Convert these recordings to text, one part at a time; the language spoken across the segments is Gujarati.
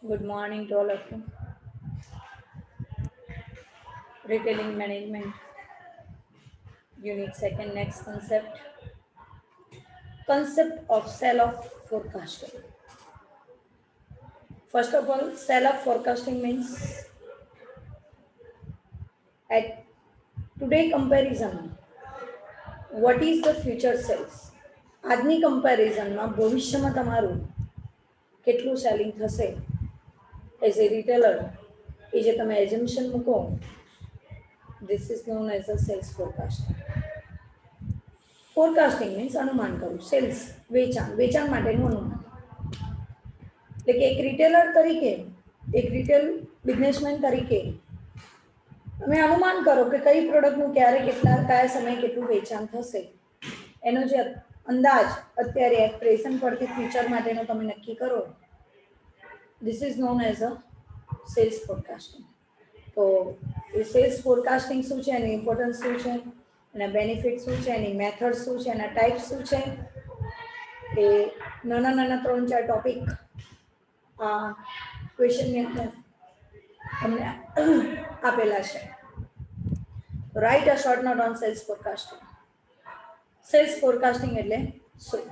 Good morning to all of you. Retailing management, unit second, next concept. Concept of sell off forecasting. First of all, sell off forecasting means at today comparison, what is the future sales? આજની કમ્પેરિઝનમાં ભવિષ્યમાં તમારું કેટલું સેલિંગ થશે એઝ એ રિટેલર એ જે તમે એઝમ્પશન મૂકો this is known as a sales forecasting. Forecasting means અનુમાન કરવું, સેલ્સ વેચાણ માટેનું અનુમાન. એટલે કે એક રિટેલર તરીકે, એક રિટેલ બિઝનેસમેન તરીકે તમે અનુમાન કરો કે કઈ પ્રોડક્ટનું ક્યારે કયા સમયે કેટલું વેચાણ થશે એનો જે અંદાજ અત્યારે પ્રેઝન્ટ પરથી ફ્યુચર માટેનો તમે નક્કી કરો, this is known as a sales forecasting. તો એ સેલ્સ ફોરકાસ્ટિંગ શું છે, એની ઇમ્પોર્ટન્સ શું છે, એના બેનિફિટ શું છે, એની મેથડ શું છે, એના ટાઈપ શું છે, એ નાના નાના 3-4 ટોપિક આ ક્વેશ્ચનની અંદર તમને આપેલા છે. Write a short note on sales forecasting. Sales forecasting એટલે શું?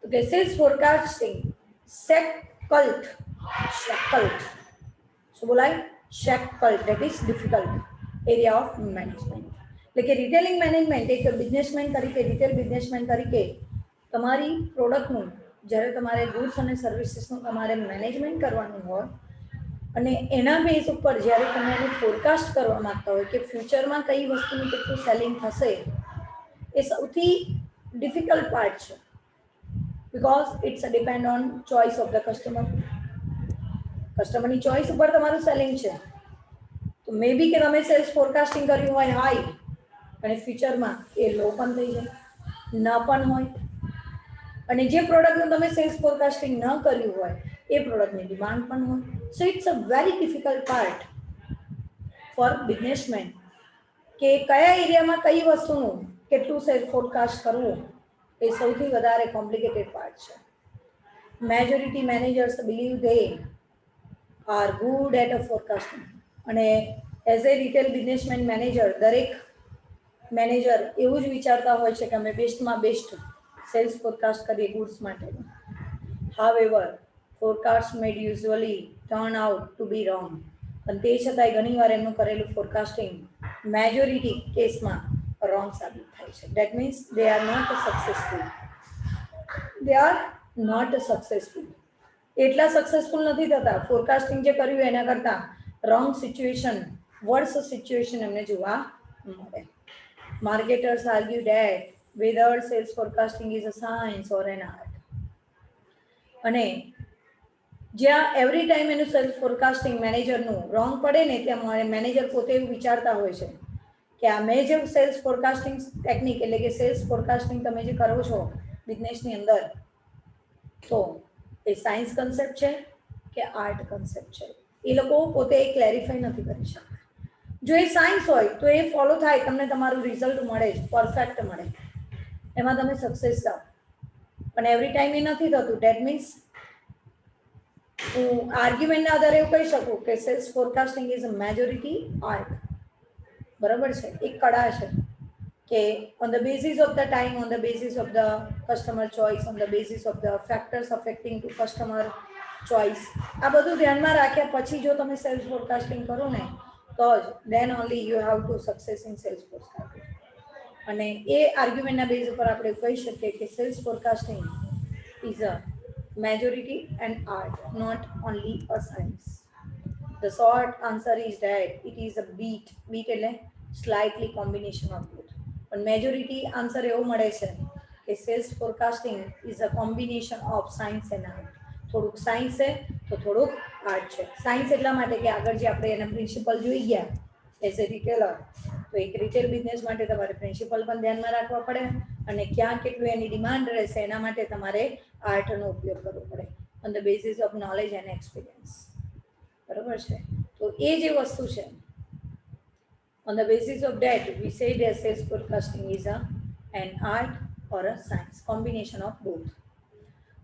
તો કે સેલ્સ ફોરકાસ્ટિંગ શેકલ્ટ શું બોલાય? શેકલ્ટ, that is difficult area of management. એટલે કે રિટેલિંગ મેનેજમેન્ટ એક બિઝનેસમેન તરીકે, રિટેલ બિઝનેસમેન તરીકે તમારી પ્રોડક્ટનું જ્યારે તમારે ગુડ્સ અને સર્વિસીસનું તમારે મેનેજમેન્ટ કરવાનું હોય અને એના બેઝ ઉપર જ્યારે તમે એને ફોરકાસ્ટ કરવા માંગતા હોય કે ફ્યુચરમાં કઈ વસ્તુનું કેટલું સેલિંગ થશે, એ સૌથી ડિફિકલ્ટ પાર્ટ છે. Because it's a depend on choice of the customer. કસ્ટમરની ચોઇસ ઉપર તમારું સેલિંગ છે. તો મે બી કે તમે સેલ્સ ફોરકાસ્ટિંગ કર્યું હોય હાઈ અને ફ્યુચરમાં એ લો પણ થઈ જાય, ન પણ હોય. અને જે પ્રોડક્ટનું તમે સેલ્સ ફોરકાસ્ટિંગ ન કર્યું હોય એ પ્રોડક્ટની ડિમાન્ડ પણ હોય. So it's a very difficult part for businessman કે કયા એરિયામાં કઈ વસ્તુનું કેટલું સેલ્સ ફોરકાસ્ટ કરવું, એ સૌથી વધારે કોમ્પ્લિકેટેડ પાર્ટ છે. Majority managers believe they are good at a forecasting. અને as a retail businessman manager દરેક મેનેજર એવું જ વિચારતા હોય છે કે અમે બેસ્ટમાં બેસ્ટ સેલ્સ ફોરકાસ્ટ કરીએ ગુડ્સ માટે. However forecast made usually turn out to be wrong. પણ તે છતાંય ઘણીવાર એમનું કરેલું ફોરકાસ્ટિંગ મેજોરિટી કેસમાં રોંગ સાબિત થાય છે. That means they are not successful. They are not successful. એટલા સક્સેસફુલ નથી થતા ફોરકાસ્ટિંગ જે કર્યું એના કરતાં રોંગ સિચ્યુએશન, વર્સ સિચ્યુએશન એમને જોવા મળે. Marketers argue date whether sales forecasting is a science or an art. અને જ્યાં એવરી ટાઈમ એનું સેલ્સ ફોરકાસ્ટિંગ મેનેજરનું રોંગ પડે ને ત્યાં મેનેજર પોતે એવું વિચારતા હોય છે કે આ મેં જે સેલ્સ ફોરકાસ્ટિંગ ટેકનિક એટલે કે સેલ્સ ફોરકાસ્ટિંગ તમે જે કરો છો બિઝનેસની અંદર, તો એ સાયન્સ કન્સેપ્ટ છે કે આર્ટ કન્સેપ્ટ છે, એ લોકો પોતે ક્લેરિફાઈ નથી કરી શકતા. જો એ સાયન્સ હોય તો એ ફોલો થાય, તમને તમારું રિઝલ્ટ મળે જ, પરફેક્ટ મળે, એમાં તમે સક્સેસ થાવ. પણ એવરી ટાઈમ એ નથી થતું. ડેટ મીન્સ હું આર્ગ્યુમેન્ટના આધારે એવું કહી શકું કે sales forecasting is a majority art. બરાબર છે, એક કળા છે કે on the basis of the time, on the basis of the customer choice, on the basis of the factors affecting to customer choice, આ બધું ધ્યાનમાં રાખ્યા પછી જો તમે સેલ્સ ફોરકાસ્ટિંગ કરો ને તો જ then only you have to success in sales forecasting. અને એ આર્ગ્યુમેન્ટના બેઝ ઉપર આપણે કહી શકીએ કે sales forecasting is a majority and art, not only a science. The short answer is that it is a beat એટલે slightly combination of both. પણ મેજોરિટી આન્સર એવો મળે છે કે sales forecasting is a combination of science and art. થોડુંક સાયન્સ છે તો થોડુંક આર્ટ છે. સાયન્સ એટલા માટે કે આગળ જે આપણે એના પ્રિન્સિપલ જોઈ ગયા એઝ એ રિટેલર, તો એક રિટેલ બિઝનેસ માટે તમારે પ્રિન્સિપલ પણ ધ્યાનમાં રાખવા પડે અને ક્યાં કેટલું એની ડિમાન્ડ રહેશે એના માટે તમારે આર્ટનો ઉપયોગ કરવો પડે on the basis of knowledge and experience. બરાબર છે? તો એ જે વસ્તુ છે, on the basis of that we say that sales forecasting is an art or a science, combination of both.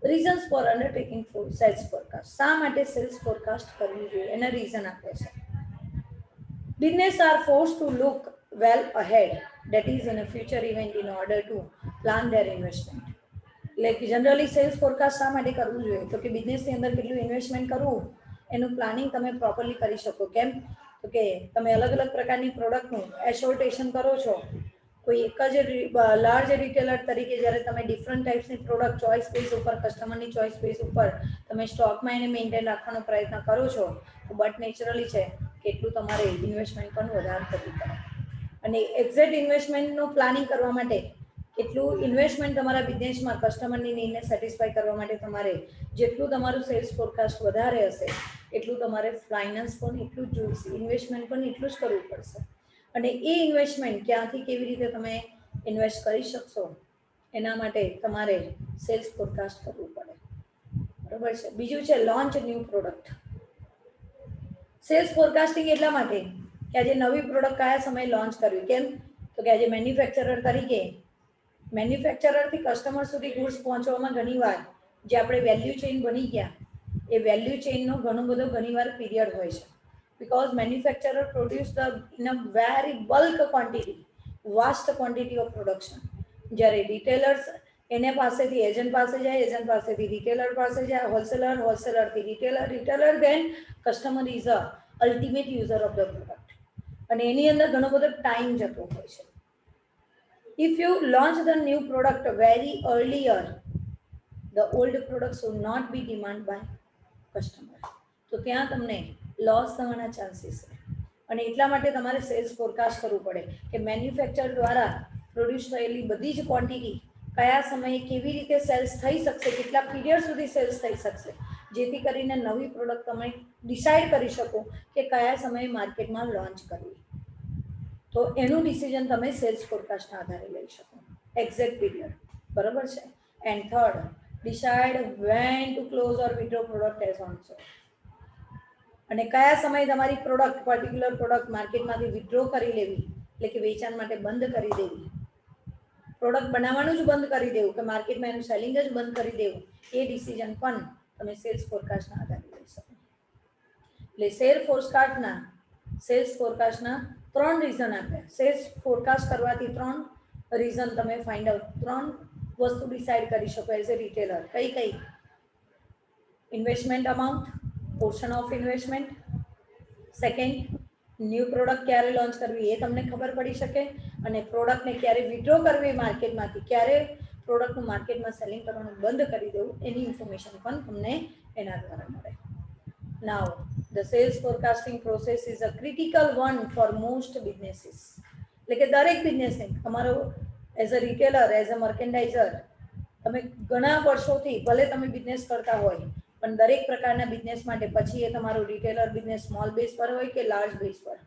Reasons for undertaking for sales forecast. શા માટે સેલ્સ ફોરકાસ્ટ કરવી જોઈએ એના રીઝન આપે છે. Business are force to look well ahead, that is in a future event in order to plan their investment. એટલે જનરલી સેલ્સ ફોરકાસ્ટ શા માટે કરવું જોઈએ તો કે બિઝનેસની અંદર કેટલું ઇન્વેસ્ટમેન્ટ કરવું એનું પ્લાનિંગ તમે પ્રોપરલી કરી શકો. કેમ તો કે તમે અલગ અલગ પ્રકારની પ્રોડક્ટનું એસોર્ટેશન કરો છો. કોઈ એક જ લાર્જ રિટેલર તરીકે જ્યારે તમે ડિફરન્ટ ટાઈપ્સની પ્રોડક્ટ ચોઇસ બેઝ ઉપર, કસ્ટમરની ચોઇસ બેઝ ઉપર તમે સ્ટોકમાં એને મેન્ટેન રાખવાનો પ્રયત્ન કરો છો તો બટ નેચરલી છે કે એટલું તમારે ઇન્વેસ્ટમેન્ટ પણ વધારે કરવું પડે. અને એક્ઝેક્ટ ઇન્વેસ્ટમેન્ટનું પ્લાનિંગ કરવા માટે કેટલું ઇન્વેસ્ટમેન્ટ તમારા બિઝનેસમાં કસ્ટમરની નીડને સેટિસ્ફાય કરવા માટે તમારે જેટલું તમારું સેલ્સ ફોરકાસ્ટ વધારે હશે એટલું તમારે ફાઇનાન્સ પણ એટલું જ જોઈશે, ઇન્વેસ્ટમેન્ટ પણ એટલું જ કરવું પડશે. અને એ ઇન્વેસ્ટમેન્ટ ક્યાંથી કેવી રીતે તમે ઇન્વેસ્ટ કરી શકશો એના માટે તમારે સેલ્સ ફોરકાસ્ટ કરવું પડે. બરાબર છે. બીજું છે launch new product. Sales forecasting એટલા માટે કે આજે નવી પ્રોડક્ટ કયા સમયે લોન્ચ કરવી. કેમ તો કે આજે મેન્યુફેક્ચરર તરીકે મેન્યુફેક્ચરરથી કસ્ટમર સુધી ગુડ્સ પહોંચવામાં ઘણીવાર જે આપણે વેલ્યુ ચેઇન બની ગયા એ વેલ્યુ ચેઇનનો ઘણીવાર પીરિયડ હોય છે. Because manufacturer produce the in a very bulk quantity, vast quantity of production. જ્યારે રિટેલર્સ એને પાસેથી એજન્ટ પાસે જાય, એજન્ટ પાસેથી રિટેલર પાસે જાય, હોલસેલરથી retailer then customer is a ultimate user of the product. અને એની અંદર ઘણો બધો ટાઈમ જતો હોય છે. If you launch the new product very earlier, the old products will not be demanded by customer. તો ત્યાં તમને લોસ થવાના ચાન્સીસ છે. અને એટલા માટે તમારે સેલ્સ ફોરકાસ્ટ કરવું પડે કે મેન્યુફેક્ચર દ્વારા પ્રોડ્યુસ થયેલી બધી જ ક્વોન્ટિટી કયા સમયે કેવી રીતે સેલ્સ થઈ શકશે, કેટલા પીરિયડ સુધી સેલ્સ થઈ શકશે, જેથી કરીને નવી પ્રોડક્ટ તમે ડિસાઇડ કરી શકો કે કયા સમયે માર્કેટમાં લોન્ચ કરવી. તો એનું ડિસિઝન તમે સેલ્સ ફોરકાસ્ટના આધારે લઈ શકો. Exact period. બરાબર છે. And third, decide when to close or withdraw product as also. અને કયા સમયે તમારી પ્રોડક્ટ, પર્ટિક્યુલર પ્રોડક્ટ માર્કેટમાંથી વિથડ્રો કરી લેવી, એટલે કે વેચાણ માટે બંધ કરી દેવી, પ્રોડક્ટ બનાવવાનું જ બંધ કરી દેવું કે માર્કેટમાં એનું સેલિંગ જ બંધ કરી દેવું, એ ડિસિઝન પણ તમે સેલ્સ ફોરકાસ્ટના આધારે લઈ શકો. એટલે સેલ્સ ફોરકાસ્ટના 3 રીઝન આપ્યા. સેલ્સ ફોરકાસ્ટ કરવાથી 3 રીઝન તમે ફાઇન્ડ આઉટ, 3 વસ્તુ ડિસાઇડ કરી શકો એઝ એ રિટેલર. કઈ investment amount, portion of investment. Second, new product ક્યારે લોન્ચ કરવી એ તમને ખબર પડી શકે. અને પ્રોડક્ટને ક્યારે વિથડ્રો કરવી માર્કેટમાંથી, ક્યારે પ્રોડક્ટનું માર્કેટમાં સેલિંગ કરવાનું બંધ કરી દેવું, એની ઇન્ફોર્મેશન પણ તમને એના દ્વારા મળે. Now, the sales forecasting process is a critical one for most businesses. એટલે કે દરેક બિઝનેસને તમારો as a retailer, as a merchandiser, તમે ઘણા વર્ષોથી ભલે તમે બિઝનેસ કરતા હોય પણ દરેક પ્રકારના બિઝનેસ માટે, પછી એ તમારો રિટેલર બિઝનેસ સ્મોલ બેઝ પર હોય કે લાર્જ બેઝ પર,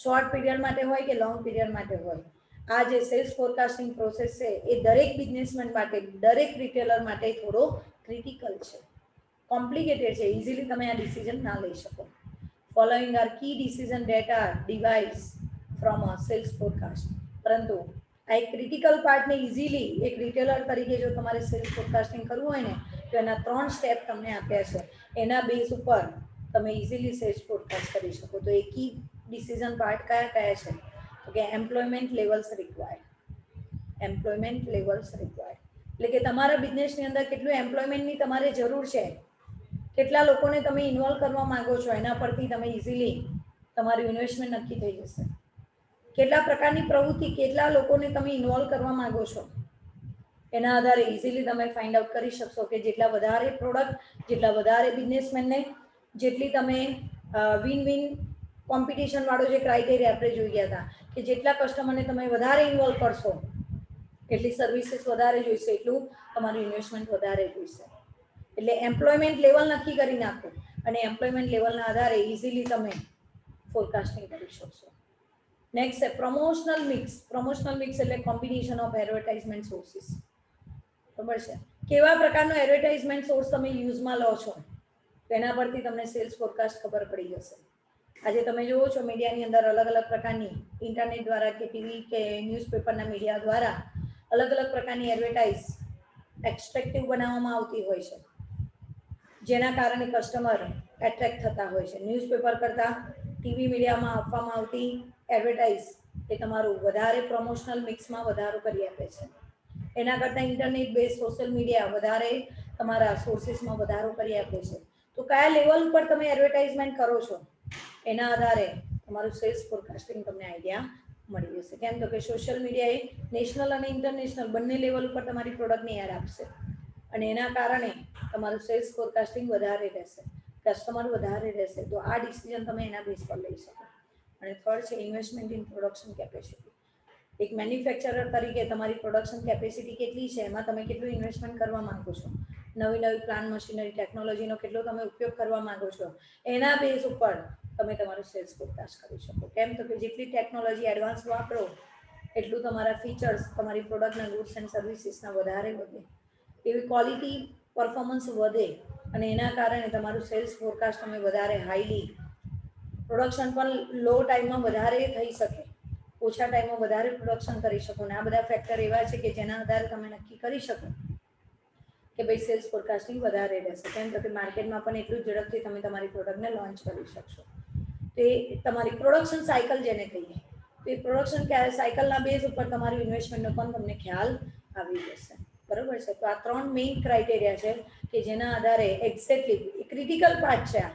શોર્ટ પીરિયડ માટે હોય કે લોંગ પીરિયડ માટે હોય, આ જે સેલ્સ ફોરકાસ્ટિંગ પ્રોસેસ છે એ દરેક બિઝનેસમેન માટે, દરેક રિટેલર માટે થોડો ક્રિટિકલ છે, કોમ્પ્લિકેટેડ છે. ઇઝીલી તમે આ ડિસિઝન ના લઈ શકો. Following are key decision that are devised from a sales forecast. પરંતુ આ એક ક્રિટિકલ પાર્ટને ઇઝીલી એક રિટેલર તરીકે જો તમારે સેલ્સ ફોરકાસ્ટિંગ કરવું હોય ને તો એના 3 સ્ટેપ તમને આપ્યા છે. એના બેઝ ઉપર તમે ઇઝીલી સેલ્સ ફોરકાસ્ટ કરી શકો. તો એ કી ડિસિઝન પાર્ટ કયા છે તો કે employment levels required. Employment levels required એટલે કે તમારા બિઝનેસની અંદર કેટલું એમ્પ્લોયમેન્ટની તમારે જરૂર છે, કેટલા લોકોને તમે ઇન્વોલ્વ કરવા માંગો છો, એના પરથી તમે ઇઝીલી તમારું ઇન્વેસ્ટમેન્ટ નક્કી થઈ જશે. કેટલા પ્રકારની પ્રવૃત્તિ, કેટલા લોકોને તમે ઇન્વોલ્વ કરવા માંગો છો, એના આધારે ઇઝીલી તમે ફાઇન્ડ આઉટ કરી શકશો કે જેટલા વધારે પ્રોડક્ટ, જેટલા વધારે બિઝનેસમેનને, જેટલી તમે વિન વિન કોમ્પિટિશન વાળો જે ક્રાઇટેરિયા આપણે જોઈ ગયા હતા કે જેટલા કસ્ટમરને તમે વધારે ઇન્વોલ્વ કરશો, એટલી સર્વિસીસ વધારે જોઈશે, એટલું તમારું ઇન્વેસ્ટમેન્ટ વધારે જોઈશે. એટલે એમ્પ્લોયમેન્ટ લેવલ નક્કી કરી નાખો અને એમ્પ્લોયમેન્ટ લેવલના આધારે ઇઝીલી તમે ફોરકાસ્ટિંગ કરી શકશો. નેક્સ્ટ છે પ્રમોશનલ મિક્સ. પ્રમોશનલ મિક્સ એટલે કોમ્બિનેશન ઓફ એડવર્ટાઇઝમેન્ટ સોર્સિસ. ખબર છે કેવા પ્રકારનો એડવર્ટાઇઝમેન્ટ સોર્સ તમે યુઝમાં લો છો, તેના પરથી તમને સેલ્સ ફોરકાસ્ટ ખબર પડી જશે. આજે તમે જુઓ છો મીડિયાની અંદર અલગ અલગ પ્રકારની, ઇન્ટરનેટ દ્વારા કે ટીવી કે ન્યૂઝપેપરના મીડિયા દ્વારા અલગ અલગ પ્રકારની એડવર્ટાઇઝ એટ્રેક્ટિવ બનાવવામાં આવતી હોય છે, જેના કારણે કસ્ટમર એટ્રેક્ટ થતા હોય છે. ન્યૂઝપેપર કરતાં ટીવી મીડિયામાં આપવામાં આવતી એડવર્ટાઇઝ એ તમારું વધારે પ્રમોશનલ મિક્સમાં વધારો કરી આપે છે. એના કરતાં ઇન્ટરનેટ બેઝ સોશિયલ મીડિયા વધારે તમારા સોર્સિસમાં વધારો કરી આપે છે. તો કયા લેવલ ઉપર તમે એડવર્ટાઇઝમેન્ટ કરો છો એના આધારે તમારું સેલ્સ ફોરકાસ્ટિંગ તમને આઈડિયા મળી જશે. કેમ તો કે સોશિયલ મીડિયા એ નેશનલ અને ઇન્ટરનેશનલ બંને લેવલ ઉપર તમારી પ્રોડક્ટની એડ આપશે અને એના કારણે તમારું સેલ્સ ફોરકાસ્ટિંગ વધારે રહેશે, કસ્ટમર વધારે રહેશે. તો આ ડિસિઝન તમે એના બેઝ પર લઈ શકો. અને થર્ડ છે ઇન્વેસ્ટમેન્ટ ઇન પ્રોડક્શન કેપેસિટી. એક મેન્યુફેક્ચરર તરીકે તમારી પ્રોડક્શન કેપેસિટી કેટલી છે, એમાં તમે કેટલું ઇન્વેસ્ટમેન્ટ કરવા માંગો છો, નવી નવી પ્લાન્ટ મશીનરી ટેકનોલોજીનો કેટલો તમે ઉપયોગ કરવા માંગો છો, એના બેઝ ઉપર તમે તમારું સેલ્સ ફોરકાસ્ટ કરી શકો. કેમ તો કે જેટલી ટેકનોલોજી એડવાન્સ વાપરો એટલું તમારા ફીચર્સ તમારી પ્રોડક્ટના ગુડ્સ એન્ડ સર્વિસીસના વધારે વધે, એવી ક્વોલિટી પરફોર્મન્સ વધે અને એના કારણે તમારું સેલ્સ ફોરકાસ્ટ તમે વધારે હાઈલી, પ્રોડક્શન પણ લો ટાઈમમાં વધારે થઈ શકે, ઓછા ટાઈમમાં વધારે પ્રોડક્શન કરી શકો. અને આ બધા ફેક્ટર એવા છે કે જેના આધારે તમે નક્કી કરી શકો કે ભાઈ સેલ્સ ફોરકાસ્ટિંગ વધારે રહેશે. કેમ તો કે માર્કેટમાં પણ એટલું ઝડપથી તમે તમારી પ્રોડક્ટને લોન્ચ કરી શકશો. તો એ તમારી પ્રોડક્શન સાયકલ જેને કહીએ, તો એ પ્રોડક્શન સાયકલના બેઝ ઉપર તમારું ઇન્વેસ્ટમેન્ટનો પણ તમને ખ્યાલ આવી જશે. બરાબર છે. તો આ 3 મેઇન ક્રાઇટેરિયા છે કે જેના આધારે એક્ઝેક્ટલી ક્રિટિકલ પાર્ટ છે આ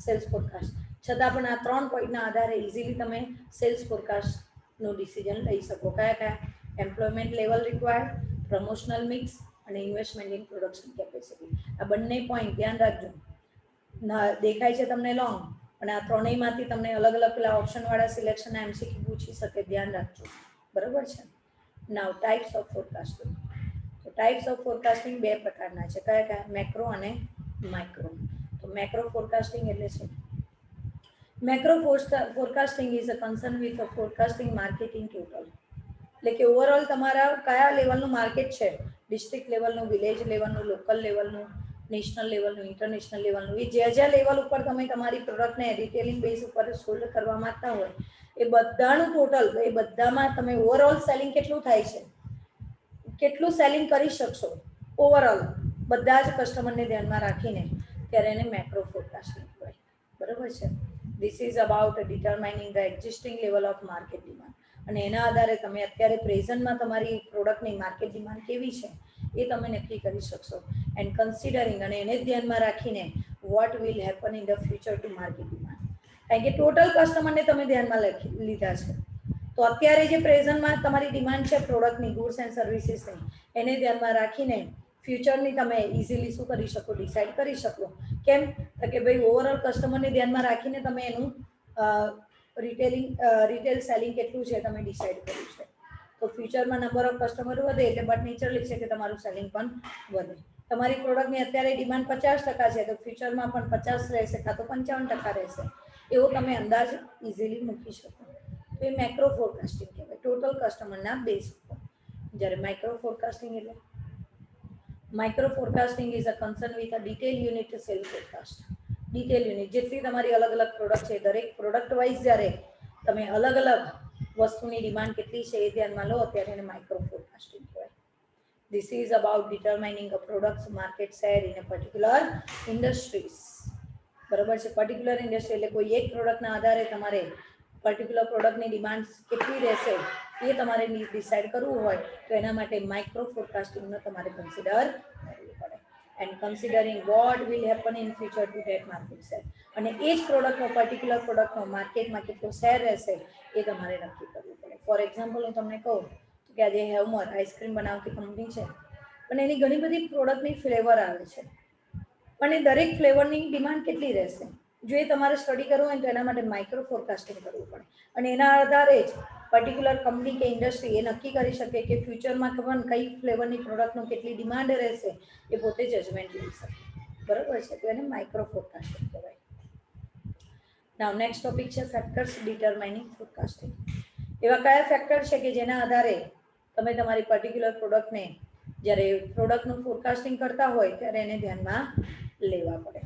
સેલ્સ ફોરકાસ્ટ, છતાં પણ આ 3 પોઈન્ટના આધારે ઇઝીલી તમે સેલ્સ ફોરકાસ્ટનું ડિસિઝન લઈ શકો. કયા કયા? Employment level required, promotional mix અને ઇન્વેસ્ટમેન્ટ ઇન પ્રોડક્શન કેપેસિટી. આ બંને પોઈન્ટ ધ્યાન રાખજો. દેખાય છે તમને લોંગ, અને આ ત્રણેયમાંથી તમને અલગ અલગ પેલા ઓપ્શનવાળા સિલેક્શનના એમસીક્યુ પૂછી શકે, ધ્યાન રાખજો. બરાબર છે. નાવ ટાઈપ્સ ઓફ ફોરકાસ્ટિંગ. તો ટાઈપ્સ ઓફ ફોરકાસ્ટિંગ 2 પ્રકારના છે. કયા કયા? મેક્રો અને માઇક્રો. તો મેક્રો ફોરકાસ્ટિંગ એટલે શું? Macro forecasting is a concern with a forecasting marketing total. એટલે કે ઓવરઓલ તમારા કયા લેવલનું માર્કેટ છે, ડિસ્ટ્રિક્ટ લેવલનું, વિલેજ લેવલનું, લોકલ લેવલનું, નેશનલ લેવલનું, ઇન્ટરનેશનલ લેવલનું, એ જ્યાં લેવલ ઉપર તમે તમારી પ્રોડક્ટને રિટેલિંગ બેઝ ઉપર સોલ્ડ કરવા માંગતા હોય એ બધાનું ટોટલ, એ બધામાં તમે ઓવરઓલ સેલિંગ કેટલું થાય છે, કેટલું સેલિંગ કરી શકશો ઓવરઓલ બધા જ કસ્ટમરને ધ્યાનમાં રાખીને, ત્યારે એને મેક્રો ફોરકાસ્ટિંગ કહેવાય. બરાબર છે. This is about determining the existing level of market demand. અને એના આધારે તમે અત્યારે પ્રેઝન્ટમાં તમારી પ્રોડક્ટની માર્કેટ ડિમાન્ડ કેવી છે એ તમે નક્કી કરી શકશો. એન્ડ કન્સિડરિંગ, અને એને ધ્યાનમાં રાખીને what will happen in the future to market demand. કારણ કે ટોટલ કસ્ટમરને તમે ધ્યાનમાં લીધા છે, તો અત્યારે જે પ્રેઝન્ટમાં તમારી ડિમાન્ડ છે પ્રોડક્ટની, ગુડ્સ એન્ડ સર્વિસીસની, એને ધ્યાનમાં રાખીને ફ્યુચરની તમે ઇઝીલી શું કરી શકો? ડિસાઇડ કરી શકો. કેમ કે ભાઈ ઓવરઓલ કસ્ટમરને ધ્યાનમાં રાખીને તમે એનું રિટેલ સેલિંગ કેટલું છે તમે ડિસાઇડ કર્યું છે. તો ફ્યુચરમાં નંબર ઓફ કસ્ટમર વધે એટલે બટ નેચરલી છે કે તમારું સેલિંગ પણ વધે. તમારી પ્રોડક્ટની અત્યારે ડિમાન્ડ 50% છે, તો ફ્યુચરમાં પણ 50 રહેશે, કાં તો 55% રહેશે, એવો તમે અંદાજ ઇઝીલી મૂકી શકો. તો એ મેક્રો ફોરકાસ્ટિંગ કહેવાય, ટોટલ કસ્ટમરના બેઝ ઉપર. જ્યારે માઇક્રો ફોરકાસ્ટિંગ એટલે micro forecasting is a concern with a detail unit cell forecast. Detail unit, જેટલી તમારી અલગ અલગ પ્રોડક્ટ છે, દરેક પ્રોડક્ટ વાઇઝ જ્યારે તમે અલગ અલગ વસ્તુની ડિમાન્ડ કેટલી છે એ ધ્યાનમાં લો, ત્યારે એને માઇક્રો ફોરકાસ્ટિંગ કહેવાય. This is about determining a products market share in a particular industries. બરાબર છે. પર્ટિક્યુલર ઇન્ડસ્ટ્રી એટલે કોઈ એક પ્રોડક્ટના આધારે તમારે પર્ટિક્યુલર પ્રોડક્ટની ડિમાન્ડ કેટલી રહેશે એ તમારે ડિસાઇડ કરવું હોય તો એના માટે માઇક્રો ફોરકાસ્ટિંગનો તમારે કન્સિડર કરવું પડે. And considering what will happen in future two that market share. અને એ જ પ્રોડક્ટનો, પર્ટિક્યુલર પ્રોડક્ટનો માર્કેટમાં કેટલો શેર રહેશે એ તમારે નક્કી કરવું પડે. ફોર એક્ઝામ્પલ હું તમને કહું કે આજે હેવમોર આઈસ્ક્રીમ બનાવતી કંપની છે, પણ એની ઘણી બધી પ્રોડક્ટની ફ્લેવર આવે છે, પણ એ દરેક ફ્લેવરની ડિમાન્ડ કેટલી રહેશે, જો એ તમારે સ્ટડી કરવું હોય તો એના માટે માઇક્રો ફોરકાસ્ટિંગ કરવું પડે. અને એના આધારે જ પર્ટિક્યુલર કંપની કે ઇન્ડસ્ટ્રી એ નક્કી કરી શકે કે ફ્યુચરમાં ખબર કઈ ફ્લેવરની પ્રોડક્ટનો કેટલી ડિમાન્ડ રહેશે, એ પોતે જજમેન્ટ લઈ શકે. બરાબર છે. તો એને માઇક્રો ફોરકાસ્ટિંગ કહેવાય. નાવ નેક્સ્ટ ટોપિક છે ફેક્ટર્સ ડિટરમાઇનિંગ ફોરકાસ્ટિંગ. એવા કયા ફેક્ટર છે કે જેના આધારે તમે તમારી પર્ટિક્યુલર પ્રોડક્ટને જ્યારે પ્રોડક્ટનું ફોરકાસ્ટિંગ કરતા હોય ત્યારે એને ધ્યાનમાં લેવા પડે.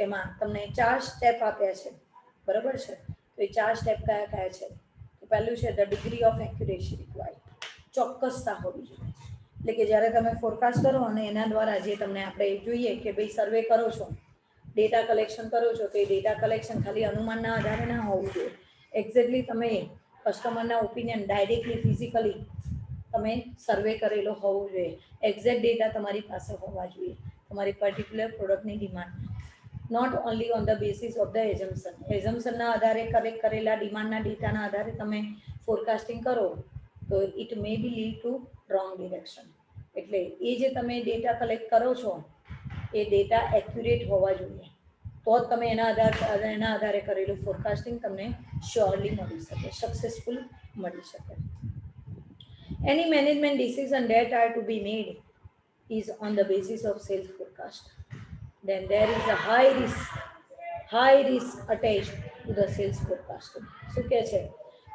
એમાં તમને 4 સ્ટેપ આપ્યા છે. બરાબર છે. તો એ 4 સ્ટેપ કયા કયા છે? તો પહેલું છે the degree of accuracy required. ચોક્કસતા હોવી જોઈએ. એટલે કે જ્યારે તમે ફોરકાસ્ટ કરો અને એના દ્વારા જે તમને આપણે જોઈએ કે ભાઈ સર્વે કરો છો, ડેટા કલેક્શન કરો છો, તો એ ડેટા કલેક્શન ખાલી અનુમાનના આધારે ના હોવું જોઈએ. એક્ઝેક્ટલી તમે કસ્ટમરના ઓપિનિયન ડાયરેક્ટલી ફિઝિકલી તમે સર્વે કરેલો હોવો જોઈએ. એક્ઝેક્ટ ડેટા તમારી પાસે હોવા જોઈએ તમારી પર્ટિક્યુલર પ્રોડક્ટની demand, not only on the basis of the assumption. એઝમ્પશનના આધારે કલેક્ટ કરેલા ડિમાન્ડના ડેટાના આધારે તમે ફોરકાસ્ટિંગ કરો તો it may be lead to wrong direction. એટલે એ જે તમે ડેટા કલેક્ટ કરો છો એ ડેટા એક્યુરેટ હોવા જોઈએ, તો જ તમે એના આધારે કરેલું ફોરકાસ્ટિંગ તમને શ્યોરલી મળી શકે, સક્સેસફુલ મળી શકે. એની management decision that are to be made is on the basis of sales forecast. Then there is a high risk attached to the sales forecasting. શું કહે છે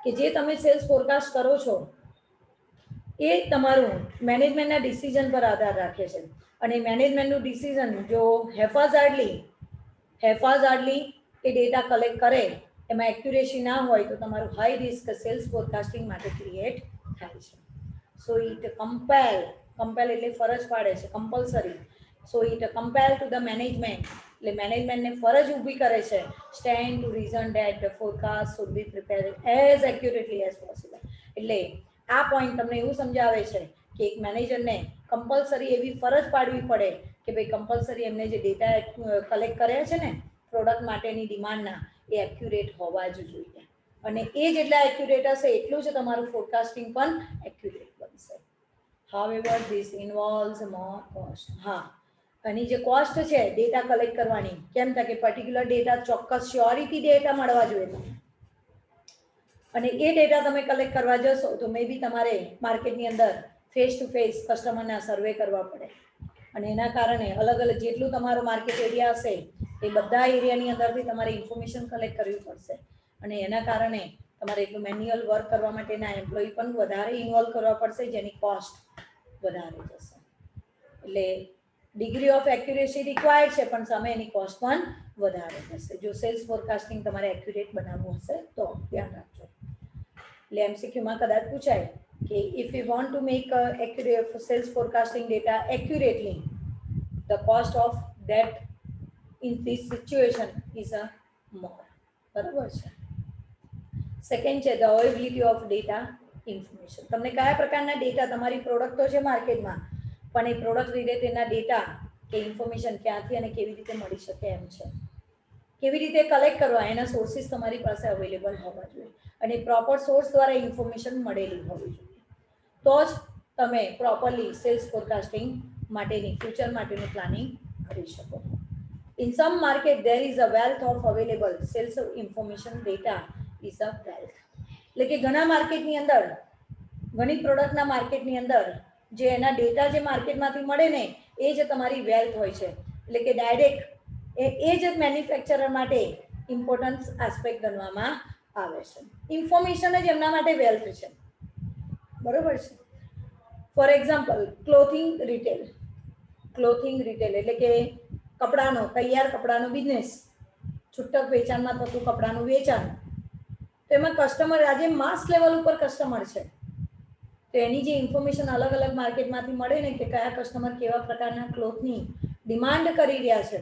કે જે તમે સેલ્સ ફોરકાસ્ટ કરો છો એ તમારું મેનેજમેન્ટના ડિસિઝન પર આધાર રાખે છે. અને મેનેજમેન્ટનું ડિસિઝન જો હેફાઝાર્ડલી એ ડેટા કલેક્ટ કરે, એમાં એક્યુરેસી ના હોય તો તમારું હાઈ રિસ્ક સેલ્સ ફોરકાસ્ટિંગ માટે ક્રિએટ થાય છે. સો ઇટ કમ્પેલ એટલે ફરજ પાડે છે, compulsory. So it compel to the management, એટલે મેનેજમેન્ટને ફરજ ઊભી કરે છે stand to reason that the forecast should be prepared as accurately as possible. એટલે આ પોઈન્ટ તમને એવું સમજાવે છે કે એક મેનેજરને કમ્પલસરી એવી ફરજ પાડવી પડે કે ભાઈ કમ્પલસરી એમને જે ડેટા કલેક્ટ કર્યા છે ને પ્રોડક્ટ માટેની ડિમાન્ડના, એ એક્યુરેટ હોવા જ જોઈએ. અને એ જેટલા એક્યુરેટ હશે એટલું જ તમારું ફોરકાસ્ટિંગ પણ એક્યુરેટ બનશે. However this ઇન્વોલ્વ્સ more cost. હા, આની જે કોસ્ટ છે ડેટા કલેક્ટ કરવાની, કેમ કે પર્ટિક્યુલર ડેટા ચોક્કસ શ્યોરિટી ડેટા મળવા જોઈએ. અને એ ડેટા તમે કલેક્ટ કરવા જશો તો મે બી તમારે માર્કેટની અંદર ફેસ ટુ ફેસ કસ્ટમરના સર્વે કરવા પડે. અને એના કારણે અલગ અલગ જેટલું તમારો માર્કેટ એરિયા હશે એ બધા એરિયાની અંદરથી તમારે ઇન્ફોર્મેશન કલેક્ટ કરવી પડશે. અને એના કારણે તમારે એટલું મેન્યુઅલ વર્ક કરવા માટેના એમ્પ્લોય પણ વધારે ઇન્વોલ્વ કરવા પડશે, જેની કોસ્ટ વધારે જશે. એટલે ડિગ્રી ઓફ એક્યુરેસી રિક્વાયર્ડ છે પણ સામે એની કોસ્ટ પણ વધારે થશે જો સેલ્સ ફોરકાસ્ટિંગ તમારે એક્યુરેટ બનાવવું હશે તો. ધ્યાન રાખજો. એટલે એમસીક્યુમાં કદાચ પૂછાય કે if you want to make accurate sales forecasting data accurately, the cost of that in this situation is a more. બરાબર છે. સેકન્ડ છે the availability of data information. તમને કયા પ્રકારના ડેટા, તમારી પ્રોડક્ટ તો છે માર્કેટમાં પણ એ પ્રોડક્ટ રિલેટેડના ડેટા કે ઇન્ફોર્મેશન ક્યાંથી અને કેવી રીતે મળી શકે એમ છે, કેવી રીતે કલેક્ટ કરવા, એના સોર્સિસ તમારી પાસે અવેલેબલ હોવા જોઈએ. અને પ્રોપર સોર્સ દ્વારા ઇન્ફોર્મેશન મળેલી હોવી જોઈએ, તો જ તમે પ્રોપરલી સેલ્સ ફોરકાસ્ટિંગ માટેની ફ્યુચર માટેનું પ્લાનિંગ કરી શકો. In some market there is a wealth of available sales information data is a wealth. એટલે કે ઘણા માર્કેટની અંદર, ઘણી પ્રોડક્ટના માર્કેટની અંદર જે એના ડેટા જે માર્કેટમાંથી મળે ને એ જ તમારી વેલ્થ હોય છે. એટલે કે ડાયરેક્ટ એ જ મેન્યુફેક્ચરર માટે ઇમ્પોર્ટન્સ આસ્પેક્ટ ગણવામાં આવે છે. ઇન્ફોર્મેશન જ એમના માટે વેલ્થ છે. બરોબર છે. ફોર એક્ઝામ્પલ ક્લોથિંગ રિટેલ એટલે કે કપડાનો, તૈયાર કપડાનો બિઝનેસ, છૂટક વેચાણમાં થતું કપડાનું વેચાણ. તો એમાં કસ્ટમર આજે માસ લેવલ ઉપર કસ્ટમર છે, તો એની જે ઇન્ફોર્મેશન અલગ અલગ માર્કેટમાંથી મળે ને કે કયા કસ્ટમર કેવા પ્રકારના ક્લોથની ડિમાન્ડ કરી રહ્યા છે,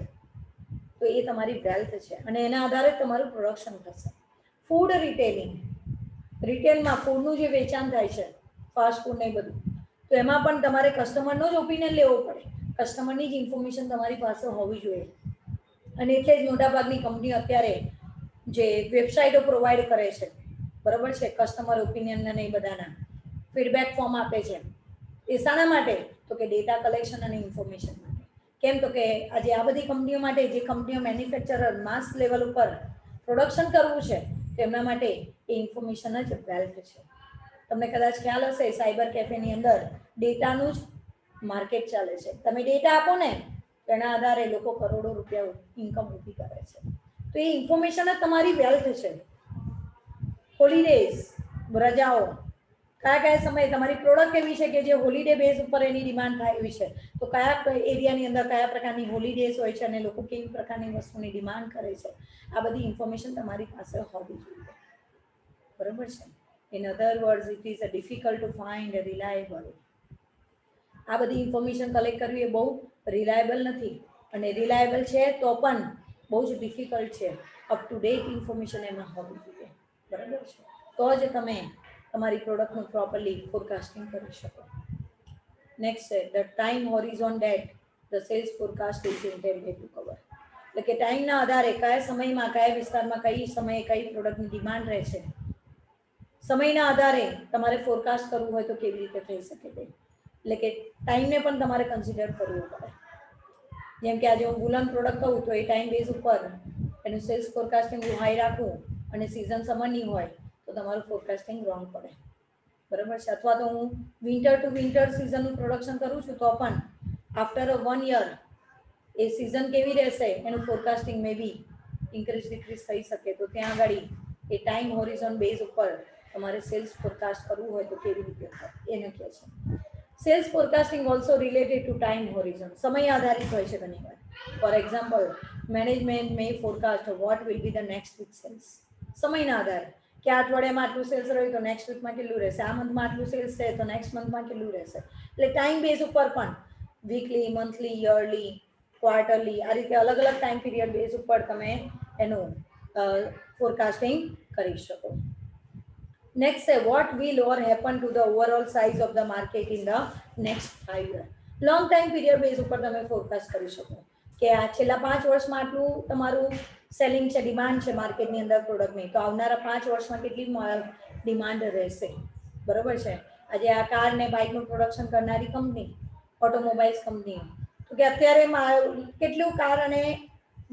તો એ તમારી વેલ્થ છે અને એના આધારે તમારું પ્રોડક્શન થશે. ફૂડ રિટેલમાં ફૂડનું જે વેચાણ થાય છે, ફાસ્ટ ફૂડ ને બધું, તો એમાં પણ તમારે કસ્ટમરનો જ ઓપિનિયન લેવો પડે, કસ્ટમરની જ ઇન્ફોર્મેશન તમારી પાસે હોવી જોઈએ. અને એટલે જ મોટાભાગની કંપનીઓ અત્યારે જે વેબસાઇટો પ્રોવાઈડ કરે છે, બરાબર છે, કસ્ટમર ઓપિનિયન અને એ બધાના ફીડબેક ફોર્મ આપે છે. એ શાના માટે? તો કે ડેટા કલેક્શન અને ઇન્ફોર્મેશન માટે. કેમ? તો કે આજે આ બધી કંપનીઓ માટે, જે કંપનીઓ મેન્યુફેક્ચરર માસ લેવલ ઉપર પ્રોડક્શન કરવું છે, તેમના માટે એ ઇન્ફોર્મેશન જ વેલ્થ છે. તમને કદાચ ખ્યાલ હશે સાયબર કેફેની અંદર ડેટાનું જ માર્કેટ ચાલે છે. તમે ડેટા આપો ને તો એના આધારે લોકો કરોડો રૂપિયા ઇન્કમ ઊભી કરે છે. તો એ ઇન્ફોર્મેશન જ તમારી વેલ્થ છે. હોલિડેઝ, રજાઓ, કયા સમયે તમારી પ્રોડક્ટ એવી છે કે જે હોલિડે બેઝ ઉપર એની ડિમાન્ડ થાય એવી છે, તો કયા એરિયાની અંદર કયા પ્રકારની હોલિડેઝ હોય છે અને લોકો કેવી પ્રકારની વસ્તુની ડિમાન્ડ કરે છે, આ બધી ઇન્ફોર્મેશન તમારી પાસે હોવી જોઈએ. બરોબર છે. In other words, it is difficult to find reliable આ બધી ઇન્ફોર્મેશન કલેક્ટ કરવી એ બહુ રિલાયબલ નથી, અને રિલાયબલ છે તો પણ બહુ જ ડિફિકલ્ટ છે. અપ ટુ ડેટ ઇન્ફોર્મેશન એમાં હોવી જોઈએ, બરાબર છે, તો જ તમે તમારી પ્રોડક્ટનું પ્રોપરલી ફોરકાસ્ટિંગ કરી શકો. નેક્સ્ટ છે the time horizon that the sales forecast is intended to cover. એટલે કે ટાઈમના આધારે કયા સમયમાં, કયા વિસ્તારમાં, કઈ સમયે કઈ પ્રોડક્ટની ડિમાન્ડ રહે છે, સમયના આધારે તમારે ફોરકાસ્ટ કરવું હોય તો કેવી રીતે થઈ શકે તે. એટલે કે ટાઈમને પણ તમારે કન્સિડર કરવું પડે. જેમ કે આજે હું વુલન પ્રોડક્ટ કહું તો એ ટાઈમ બેઝ ઉપર એનું સેલ્સ ફોરકાસ્ટિંગ હું હાઈ રાખું અને સિઝન સમરની હોય તો તમારું ફોરકાસ્ટિંગ રોંગ પડે, બરાબર છે. અથવા તો હું વિન્ટર ટુ વિન્ટર સિઝનનું પ્રોડક્શન કરું છું તો પણ after a 1 year A season કેવી રહેશે એનું ફોરકાસ્ટિંગ મે બી ઇન્ક્રીઝ ડિક્રીઝ થઈ શકે. તો ત્યાં આગળ એ ટાઈમ હોરિઝોન બેઝ ઉપર તમારે સેલ્સ ફોરકાસ્ટ કરવું હોય તો કેવી રીતે થાય એને કહે છે. Sales forecasting also related to time horizon, સમય આધારિત હોય છે ઘણી વાર. For example, management may forecast what will be the next week sales. સમયના આધારે કે આ અઠવાડિયામાં આટલું સેલ્સ રહ્યું તો નેક્સ્ટ વીકમાં કેટલું રહેશે, આ મંથમાં આટલું સેલ્સ છે તો નેક્સ્ટ મંથમાં કેટલું રહેશે. એટલે ટાઈમ બેઝ ઉપર પણ વીકલી, મંથલી, યરલી, ક્વાર્ટરલી, આ રીતે અલગ અલગ ટાઈમ પીરિયડ બેઝ ઉપર તમે એનું ફોરકાસ્ટિંગ કરી શકો. નેક્સ્ટ છે what will or happen to the overall size of the market in the next 5 year. Long time period base ઉપર તમે ફોરકાસ્ટ કરી શકો કે આ છેલ્લા 5 વર્ષમાં આટલું તમારું સેલિંગ છે, ડિમાન્ડ છે માર્કેટની અંદર પ્રોડક્ટની, તો આવનારા 5 વર્ષમાં કેટલી ડિમાન્ડ રહેશે, બરોબર છે. આજે આ કાર ને બાઇકનું પ્રોડક્શન કરનારી કંપની, ઓટોમોબાઈલ્સ કંપની, તો કે અત્યારે કેટલું કાર અને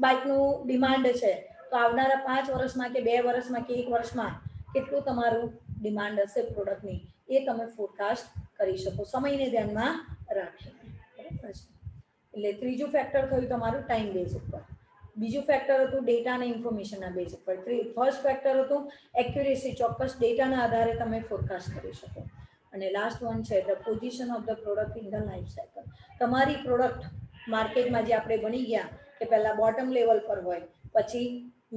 બાઇકનું ડિમાન્ડ છે, તો આવનારા 5 વર્ષમાં કે 2 વર્ષમાં કે 1 વર્ષમાં કેટલું તમારું ડિમાન્ડ હશે પ્રોડક્ટની, એ તમે ફોરકાસ્ટ કરી શકો સમયને ધ્યાનમાં રાખીને, બરાબર છે. એટલે ત્રીજું ફેક્ટર થયું તમારું ટાઈમ બેઝ ઉપર. બીજું ફેક્ટર હતું ડેટા અને ઇન્ફોર્મેશનના બેઝ ઉપર. ફર્સ્ટ ફેક્ટર હતું એક્યુરેસી, ચોક્કસ ડેટાના આધારે તમે ફોરકાસ્ટ કરી શકો. અને લાસ્ટ વન છે the position of the product in the life cycle. તમારી પ્રોડક્ટ માર્કેટમાં જે આપણે ભણી ગયા કે પહેલાં બોટમ લેવલ પર હોય, પછી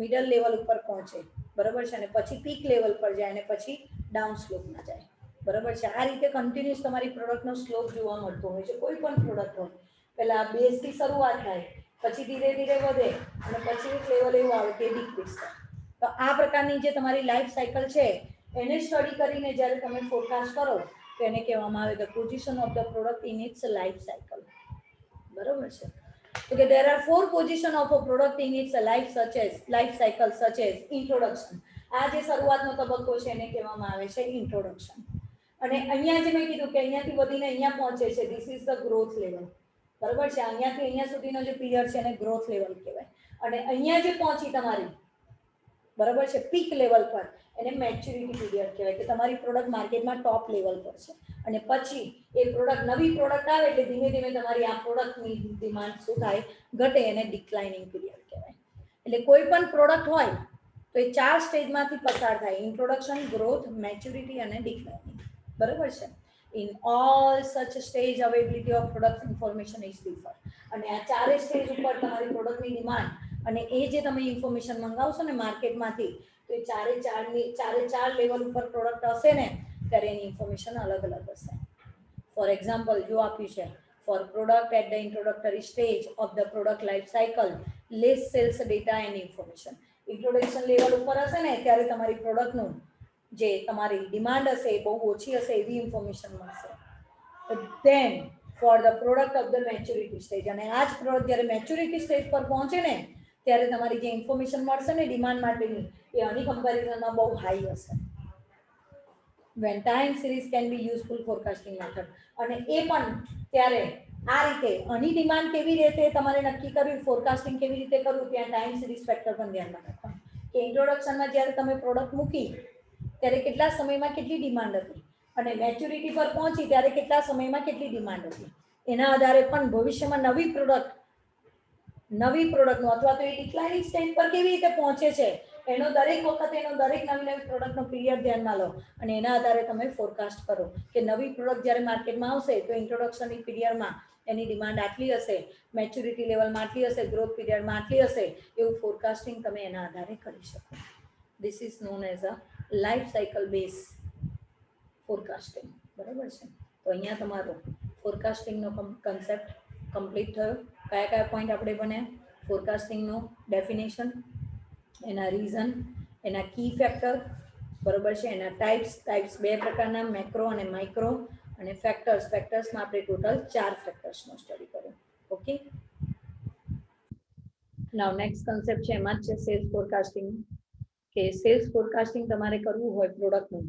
મિડલ લેવલ ઉપર પહોંચે, બરાબર છે, અને પછી પીક લેવલ પર જાય અને પછી ડાઉન સ્લોપમાં જાય, બરાબર છે. આ રીતે કન્ટિન્યુઅસ તમારી પ્રોડક્ટનો સ્લોપ જોવા મળતો હોય છે. કોઈ પણ પ્રોડક્ટ હોય પહેલાં બેઝથી શરૂઆત થાય, પછી ધીરે ધીરે વધે અને પછી એક લેવલ એવું આવે કે ડિક્રીઝ થાય. તો આ પ્રકારની જે તમારી લાઈફ સાયકલ છે એને સ્ટડી કરીને જ્યારે તમે ફોરકાસ્ટ કરો તો એને કહેવામાં આવે the position of the product in its life cycle, બરોબર છે. તો કે there are 4 position of a product in its life cycle such as introduction. આ જે શરૂઆતનો તબક્કો છે એને કહેવામાં આવે છે ઇન્ટ્રોડક્શન. અને અહીંયા જે મેં કીધું કે અહીંયાથી વધીને અહીંયા પહોંચે છે, this is the growth level, બરાબર છે. અહીંયાથી અહીંયા સુધીનો જે પીરિયડ છે એને ગ્રોથ લેવલ કહેવાય. અને અહીંયા જે પહોંચી તમારી, બરાબર છે, પીક લેવલ પર, એને મેચ્યુરિટી પીરિયડ કહેવાય કે તમારી પ્રોડક્ટ માર્કેટમાં ટોપ લેવલ પર છે. અને પછી એ પ્રોડક્ટ, નવી પ્રોડક્ટ આવે એટલે ધીમે ધીમે તમારી આ પ્રોડક્ટની ડિમાન્ડ શું થાય, ઘટે, એને ડિક્લાઇનિંગ પીરિયડ કહેવાય. એટલે કોઈ પણ પ્રોડક્ટ હોય તો એ 4 સ્ટેજમાંથી પસાર થાય: ઇન્ટ્રોડક્શન, ગ્રોથ, મેચ્યુરિટી અને ડિક્લાઇનિંગ, બરાબર છે. In all such stage availability of product information is differ. અને આ 4 સ્ટેજ ઉપર તમારી પ્રોડક્ટની ડિમાન્ડ અને એ જે તમે ઇન્ફોર્મેશન મંગાવશો ને માર્કેટમાંથી, તો એ ચારે ચાર લેવલ ઉપર પ્રોડક્ટ હશે ને ત્યારે એની ઇન્ફોર્મેશન અલગ અલગ હશે. ફોર એક્ઝામ્પલ જો આપ્યું છે, for product at the introductory stage of the product life cycle, less sales data and information. Introduction level ઉપર હશે ને ત્યારે તમારી પ્રોડક્ટનું જે તમારી ડિમાન્ડ હશે એ બહુ ઓછી હશે, એવી ઇન્ફોર્મેશન મળશે. Then for the product of the maturity stage, અને આ જ પ્રોડક્ટ જ્યારે મેચ્યુરિટી સ્ટેજ પર પહોંચે ને ત્યારે તમારી જે ઇન્ફોર્મેશન મળશે ને ડિમાન્ડ માટેની, એ આની કમ્પેરિઝનમાં બહુ હાઈ હશે. when time series can be useful forecasting method. અને એ પણ ત્યારે આ રીતે આની ડિમાન્ડ કેવી રીતે તમારે નક્કી કરવી, ફોરકાસ્ટિંગ કેવી રીતે કરવું, ત્યાં ટાઈમ સિરીઝ ફેક્ટર પણ ધ્યાનમાં રાખવાનું કે ઇન્ટ્રોડક્શનમાં જ્યારે તમે પ્રોડક્ટ મૂકી ત્યારે કેટલા સમયમાં કેટલી ડિમાન્ડ હતી, અને મેચ્યુરિટી પર પહોંચી ત્યારે કેટલા સમયમાં કેટલી ડિમાન્ડ હતી. એના આધારે પણ ભવિષ્યમાં નવી પ્રોડક્ટનું અથવા તો એ ડિક્લાઇનિંગ સ્ટેજ પર કેવી રીતે પહોંચે છે એનો દરેક વખતે એનો દરેક નવી પ્રોડક્ટનો પીરિયડ ધ્યાનમાં લો અને એના આધારે તમે ફોરકાસ્ટ કરો કે નવી પ્રોડક્ટ જ્યારે માર્કેટમાં આવશે તો ઇન્ટ્રોડક્શનની પીરિયડમાં એની ડિમાન્ડ આટલી હશે, મેચ્યુરિટી લેવલમાં આટલી હશે, ગ્રોથ પીરિયડમાં આટલી હશે, એવું ફોરકાસ્ટિંગ તમે એના આધારે કરી શકો. This is known as a life cycle base forecasting, બરાબર છે. તો અહીંયા તમારો ફોરકાસ્ટિંગનો કન્સેપ્ટ કમ્પ્લીટ થયો. કયા કયા પોઈન્ટ આપણે બન્યા? ફોરકાસ્ટિંગનો ડેફિનેશન, એના રીઝન, એના કી ફેક્ટર, બરોબર છે, એના ટાઈપ્સ બે પ્રકારના, મેક્રો અને માઇક્રો, અને ફેક્ટર્સમાં આપણે ટોટલ 4 ફેક્ટર્સનો સ્ટડી કર્યો. ઓકે, નાઉ નેક્સ્ટ કન્સેપ્ટ છે એમાં જ છે સેલ્સ ફોરકાસ્ટિંગ. કે સેલ્સ ફોરકાસ્ટિંગ તમારે કરવું હોય પ્રોડક્ટનું,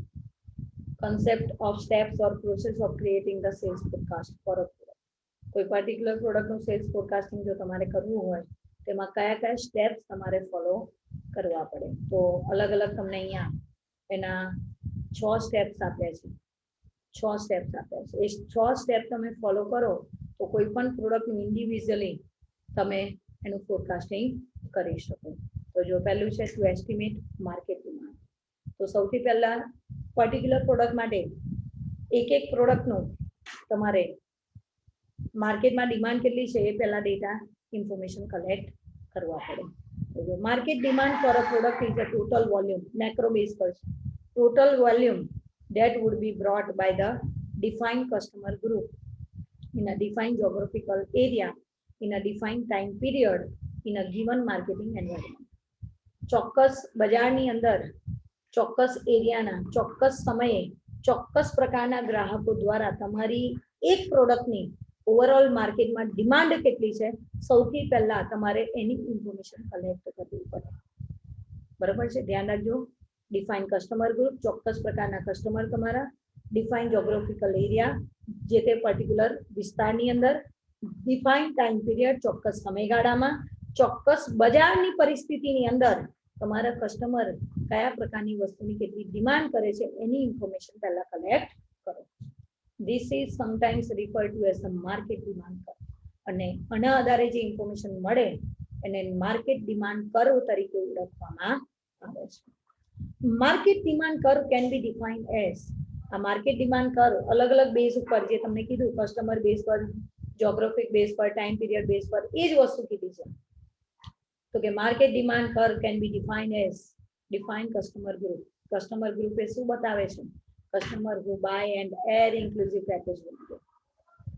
concept of steps or process of creating the sales forecast for a product. કોઈ પર્ટિક્યુલર પ્રોડક્ટનું સેલ્સ ફોરકાસ્ટિંગ જો તમારે કરવું હોય તેમાં કયા કયા સ્ટેપ્સ તમારે ફોલો કરવા પડે. તો અલગ અલગ તમને અહીંયા એના 6 સ્ટેપ્સ આપ્યા છે. 6 સ્ટેપ્સ આપ્યા છે. એ 6 સ્ટેપ તમે ફોલો કરો તો કોઈ પણ પ્રોડક્ટનું ઇન્ડિવિજ્યુઅલી તમે એનું ફોરકાસ્ટિંગ કરી શકો. તો જો પહેલું છે ટુ એસ્ટિમેટ માર્કેટ ડિમાન્ડ. તો સૌથી પહેલા પર્ટિક્યુલર પ્રોડક્ટ માટે એક પ્રોડક્ટનું તમારે માર્કેટમાં ડિમાન્ડ કેટલી છે એ પહેલા ડેટા ઇન્ફોર્મેશન કલેક્ટ કરવા પડે. Market demand for a product is a total volume, macro base પર છે, total volume that would be brought by the defined customer group in a defined geographical area in a defined time period in a given marketing environment. ચોક્કસ બજારની અંદર ચોક્કસ એરિયાના ચોક્કસ સમયે ચોક્કસ પ્રકારના ગ્રાહકો દ્વારા તમારી એક પ્રોડક્ટની ઓવરઓલ માર્કેટમાં ડિમાન્ડ કેટલી છે સૌથી પહેલા તમારે એની ઇન્ફોર્મેશન કલેક્ટ કરવી પડે. બરાબર છે, ધ્યાન રાખજો. ડિફાઇન કસ્ટમર ગ્રુપ, ચોક્કસ પ્રકારના કસ્ટમર તમારા, ડિફાઇન જોગ્રાફિકલ એરિયા, જે તે પર્ટિક્યુલર વિસ્તારની અંદર, ડિફાઇન ટાઈમ પીરિયડ, ચોક્કસ સમયગાળામાં, ચોક્કસ બજારની પરિસ્થિતિની અંદર તમારા કસ્ટમર કયા પ્રકારની વસ્તુની કેટલી ડિમાન્ડ કરે છે એની ઇન્ફોર્મેશન પહેલા કલેક્ટ કરો. This is sometimes refer two as the market demand curve. અને આના આધારે જે ઇન્ફોર્મેશન મળે એને માર્કેટ ડિમાન્ડ કર્વ તરીકે ઓળખવામાં આવે છે. Market demand curve can be defined as, આ માર્કેટ ડિમાન્ડ કર્વ અલગ અલગ બેઝ ઉપર, જે તમને કીધું કસ્ટમર બેઝ પર, જોગ્રાફિક બેઝ પર, ટાઈમ પીરિયડ બેઝ પર, એ જ વસ્તુ કીધી છે. તો કે market demand curve can be defined as defined customer group. Customer group એ શું બતાવે છે? Customer who buy and are inclusive package.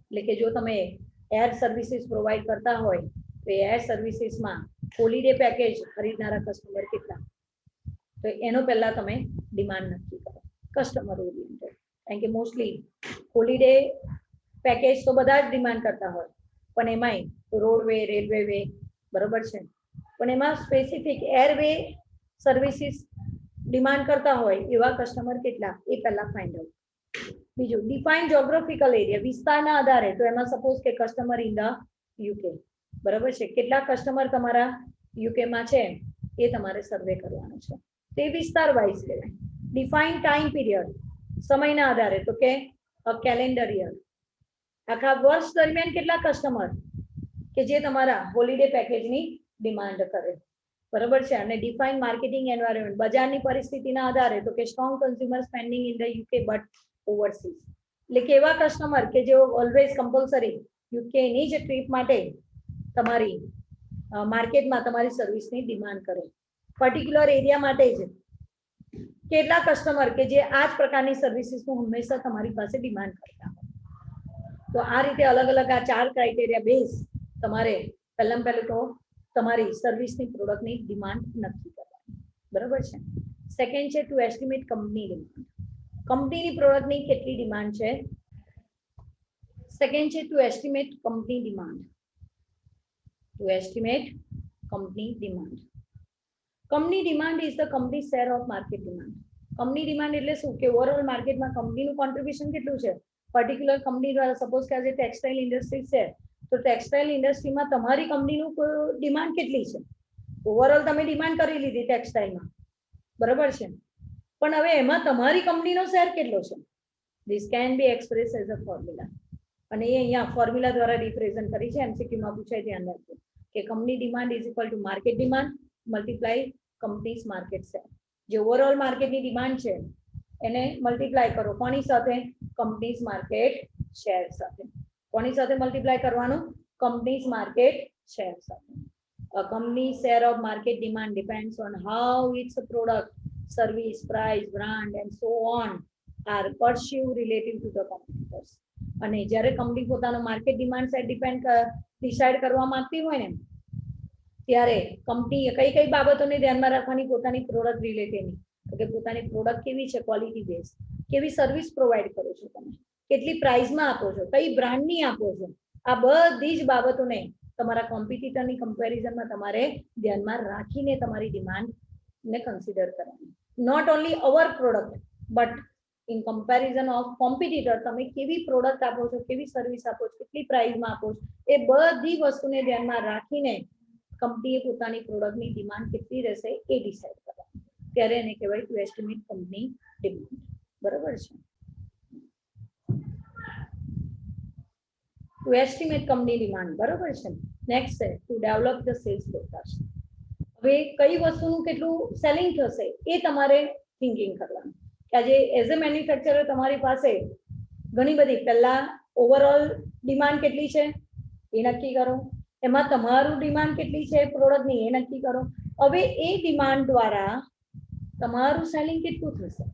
એટલે કે જો તમે એર સર્વિસીસ પ્રોવાઈડ કરતા હોય તો એર સર્વિસીસમાં હોલિડે પેકેજ ખરીદનારા કસ્ટમર કેટલા, તો એનો પહેલા તમે ડિમાન્ડ નક્કી કરો કસ્ટમર ઓરિએન્ટેડ. કારણ કે મોસ્ટલી હોલિડે પેકેજ તો બધા જ ડિમાન્ડ કરતા હોય, પણ એમાંય રોડવે, રેલવે વે, બરોબર છે, પણ એમાં સ્પેસિફિક એરવે સર્વિસીસ ડિમાન્ડ કરતા હોય એવા કસ્ટમર કેટલા એ પહેલા ફાઇન્ડ આઉટ. બીજું ડિફાઇન જોગ્રાફિકલ એરિયા, વિસ્તારના આધારે, તો એમાં સપોઝ કે કસ્ટમર ઇન ધ યુકે, બરાબર છે, કેટલા કસ્ટમર તમારા યુકેમાં છે એ તમારે સર્વે કરવાનો છે, તે વિસ્તાર વાઇઝ કહેવાય. ડિફાઇન ટાઈમ પીરિયડ, સમયના આધારે, તો કે કેલેન્ડર યર, આખા વર્ષ દરમિયાન કેટલા કસ્ટમર કે જે તમારા હોલિડે પેકેજની ડિમાન્ડ કરે, બરાબર છે. અને ડિફાઇન માર્કેટિંગ એન્વાયરમેન્ટ, બજારની પરિસ્થિતિના આધારે, તો કે strong consumer spending in the UK but overseas, એટલે કે એવા કસ્ટમર કે જેઓ ઓલવેઝ કમ્પલસરી યુકેની જ ટ્રીપ માટે તમારી માર્કેટમાં તમારી સર્વિસની ડિમાન્ડ કરે. પર્ટિક્યુલર એરિયા માટે જ કેટલા કસ્ટમર કે જે આ જ પ્રકારની સર્વિસીસનું હંમેશા તમારી પાસે ડિમાન્ડ કરતા હોય. તો આ રીતે અલગ અલગ આ 4 ક્રાઇટેરિયા બેઝ તમારે પહેલાં પહેલું તો તમારી સર્વિસની પ્રોડક્ટની ડિમાન્ડ નક્કી કરવાની, બરાબર છે. સેકન્ડ છે ટુ એસ્ટિમેટ કંપની ડિમાન્ડ. કંપનીની પ્રોડક્ટની કેટલી ડિમાન્ડ છે. સેકન્ડ છે to estimate company demand. To estimate company demand. Company demand is the company share of market demand. Company demand એટલે શું કે ઓવરઓલ માર્કેટમાં કંપનીનું કોન્ટ્રીબ્યુશન કેટલું છે. પર્ટિક્યુલર કંપની દ્વારા સપોઝ કે આજે ટેક્સટાઇલ ઇન્ડસ્ટ્રી છે તો ટેક્સટાઇલ ઇન્ડસ્ટ્રીમાં તમારી કંપનીનું ડિમાન્ડ કેટલી છે. ઓવરઓલ તમે ડિમાન્ડ કરી લીધી ટેક્સટાઇલમાં, બરાબર છે, પણ હવે એમાં તમારી કંપનીનો શેર કેટલો છે. This can be express as a formula, અને એ અહીંયા ફોર્મ્યુલા દ્વારા રિપ્રેઝન્ટ કરી છે. એમસીક્યુમાં પૂછાય, ધ્યાન રાખજો કે company demand is equal to market demand multiply companies market share. જે ઓવરઓલ માર્કેટની ડિમાન્ડ છે એને મલ્ટીપ્લાય કરો કોની સાથે, કંપનીઝ માર્કેટ શેર સાથે. કોની સાથે મલ્ટીપ્લાય કરવાનું, કંપનીઝ માર્કેટ શેર સાથે. A company share of market demand depends on how its product, service, price, brand and so on are perceived relative to the competitors. અને જ્યારે કંપની પોતાનો માર્કેટ ડિમાન્ડ સેટ ડિસાઇડ કરવા માંગતી હોય ને ત્યારે કંપની કઈ કઈ બાબતોને ધ્યાનમાં રાખવાની પોતાની પ્રોડક્ટ રિલેટેડની, કે પોતાની પ્રોડક્ટ કેવી છે, ક્વોલિટી બેઝ, કેવી સર્વિસ પ્રોવાઈડ કરો છો તમે, કેટલી પ્રાઇસમાં આપો છો, કઈ બ્રાન્ડની આપો છો, આ બધી જ બાબતોને તમારા કોમ્પિટિટરની કમ્પેરિઝનમાં તમારે ધ્યાનમાં રાખીને તમારી ડિમાન્ડને કન્સિડર કરવાની. Not only our product but in comparison of competitor તમે કેવી પ્રોડક્ટ આપો છો, કેવી સર્વિસ આપો છો, કેટલી પ્રાઇસમાં આપો છો, એ બધી વસ્તુને ધ્યાનમાં રાખીને કંપનીએ પોતાની પ્રોડક્ટની ડિમાન્ડ કેટલી રહેશે એ ડિસાઇડ કરવાનું. ત્યારે એને કહેવાય ટુ એસ્ટિમેટ કંપની ડિમાન્ડ. બરાબર છે? To estimate company demand. બરાબર છે. નેક્સ્ટ છે to develop the sales forecast. હવે કઈ વસ્તુનું કેટલું સેલિંગ થશે એ તમારે થિંકિંગ કરવાનું. કે આજે એઝ અ મેન્યુફેક્ચરર તમારી પાસે ઘણી બધી, પહેલા ઓવરઓલ ડિમાન્ડ કેટલી છે એ નક્કી કરો, એમાં તમારું ડિમાન્ડ કેટલી છે પ્રોડક્ટની એ નક્કી કરો. હવે એ ડિમાન્ડ દ્વારા તમારું સેલિંગ કેટલું થશે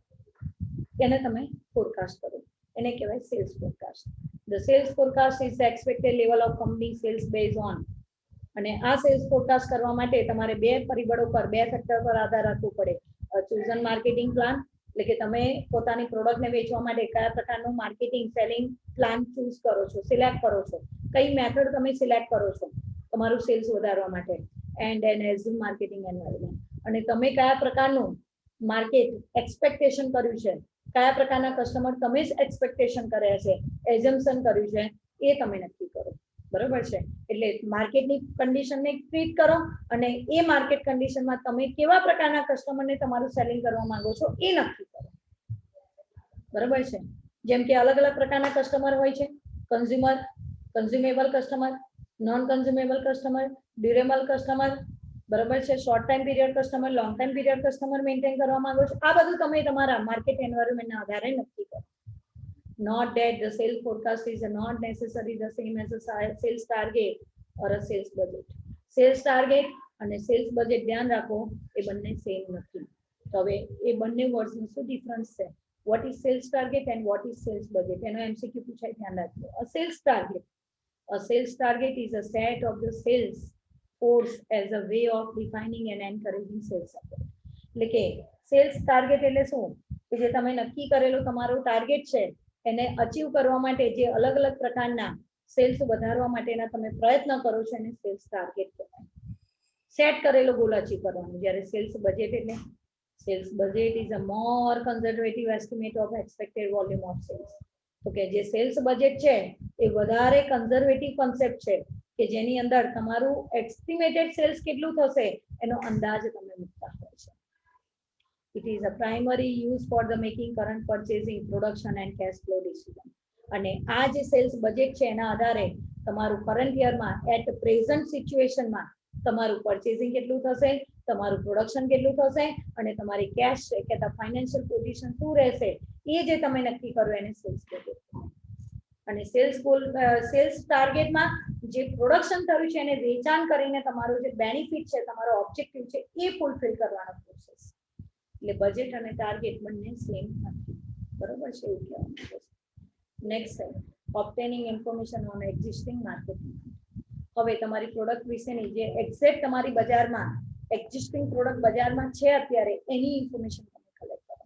એને તમે ફોરકાસ્ટ કરો. એને કહેવાય sales forecast. The sales forecast is the expected level of company sales based on. અને આ સેલ્સ ફોરકાસ્ટ કરવા માટે તમારે બે પરિબળો પર, બે ફેક્ટર પર આધાર રાખવો પડે. ચોઝન માર્કેટિંગ પ્લાન, એટલે કે તમે પોતાની પ્રોડક્ટને વેચવા માટે કયા પ્રકારનું માર્કેટિંગ સેલિંગ પ્લાન ચૂઝ કરો છો, સિલેક્ટ કરો છો, કઈ મેથડ તમે સિલેક્ટ કરો છો તમારું સેલ્સ વધારવા માટે. And an assumed marketing environment, અને તમે કયા પ્રકારનું માર્કેટ એક્સપેક્ટેશન કર્યું છે, કયા પ્રકારના કસ્ટમર તમે જ એક્સપેક્ટેશન કર્યા છે, એઝમ્પશન કર્યું છે, એ તમે નક્કી કરો. બરોબર છે? એટલે માર્કેટની કન્ડિશનને ટ્રીટ કરો અને એ માર્કેટ કન્ડિશનમાં તમે કેવા પ્રકારના કસ્ટમરને તમારું સેલિંગ કરવા માંગો છો એ નક્કી કરો. બરોબર છે? જેમ કે અલગ અલગ પ્રકારના કસ્ટમર હોય છે. Consumer, કન્ઝ્યુમેબલ customer, non કન્ઝ્યુમેબલ customer, durable customer, બરોબર છે, short time period customer, long time period customer maintain કરવા માંગો છો. આ બધું તમે તમારા માર્કેટ એન્વાયરમેન્ટના આધારે નક્કી કરો. Not that the sales forecast is not necessarily the same as a sales target or a sales budget. Sales target અને sales budget ધ્યાન રાખો એ બંને સેમ નથી. તો હવે એ બંને વર્ડ્સનું શું ડિફરન્સ છે? What is sales target and what is sales budget? એનો MCQ પૂછાય, ધ્યાન રાખજો. A sales target is a set of the sales force as a way of defining and encouraging sales support. એટલે કે સેલ્સ ટાર્ગેટ એટલે શું? કે જે તમે નક્કી કરેલો તમારો ટાર્ગેટ છે એને અચીવ કરવા માટે જે અલગ અલગ પ્રકારના સેલ્સ વધારવા માટેના તમે પ્રયત્ન કરો છો એને સેલ્સ ટાર્ગેટ કહેવાય. સેટ કરેલો ગોલ અચીવ કરવાનો. જ્યારે સેલ્સ બજેટ એટલે sales budget is a more conservative estimate of expected volume of sales. તો કે જે સેલ્સ બજેટ છે એ વધારે કન્ઝર્વેટિવ કોન્સેપ્ટ છે કે જેની અંદર તમારું એસ્ટિમેટેડ સેલ્સ કેટલું થશે એનો અંદાજ તમે મૂકતા હોય છે. It is a primary use for the making current purchasing, production and cash flow decision. અને આ જે સેલ્સ બજેટ છે એના આધારે તમારું કરંટ યરમાં એટ પ્રેઝન્ટ સિચ્યુએશનમાં તમારું પર્ચેસિંગ કેટલું થશે, તમારું પ્રોડક્શન કેટલું થશે અને તમારી કેશ છે કે ફાઇનાન્શિયલ પોઝિશન શું રહેશે એ જે તમે નક્કી કરો એને સેલ્સ બજેટ. અને સેલ્સ ટાર્ગેટમાં જે પ્રોડક્શન થયું છે એને વેચાણ કરીને તમારું જે બેનિફિટ છે, તમારો ઓબ્જેક્ટિવ છે એ ફૂલફિલ કરવાનો પ્રોસેસ. એટલે બજેટ અને ટાર્ગેટ બંને સેમ નથી. બરોબર છે? એવું કહેવાનું છે. નેક્સ્ટ છે ઓબ્ટેનિંગ ઇન્ફોર્મેશન ઓન એક્ઝિસ્ટિંગ માર્કેટ. હવે તમારી પ્રોડક્ટ વિશેની જે એક્ઝેક્ટ તમારી બજારમાં એક્ઝિસ્ટિંગ પ્રોડક્ટ બજારમાં છે અત્યારે એની ઇન્ફોર્મેશન તમે કલેક્ટ કરો.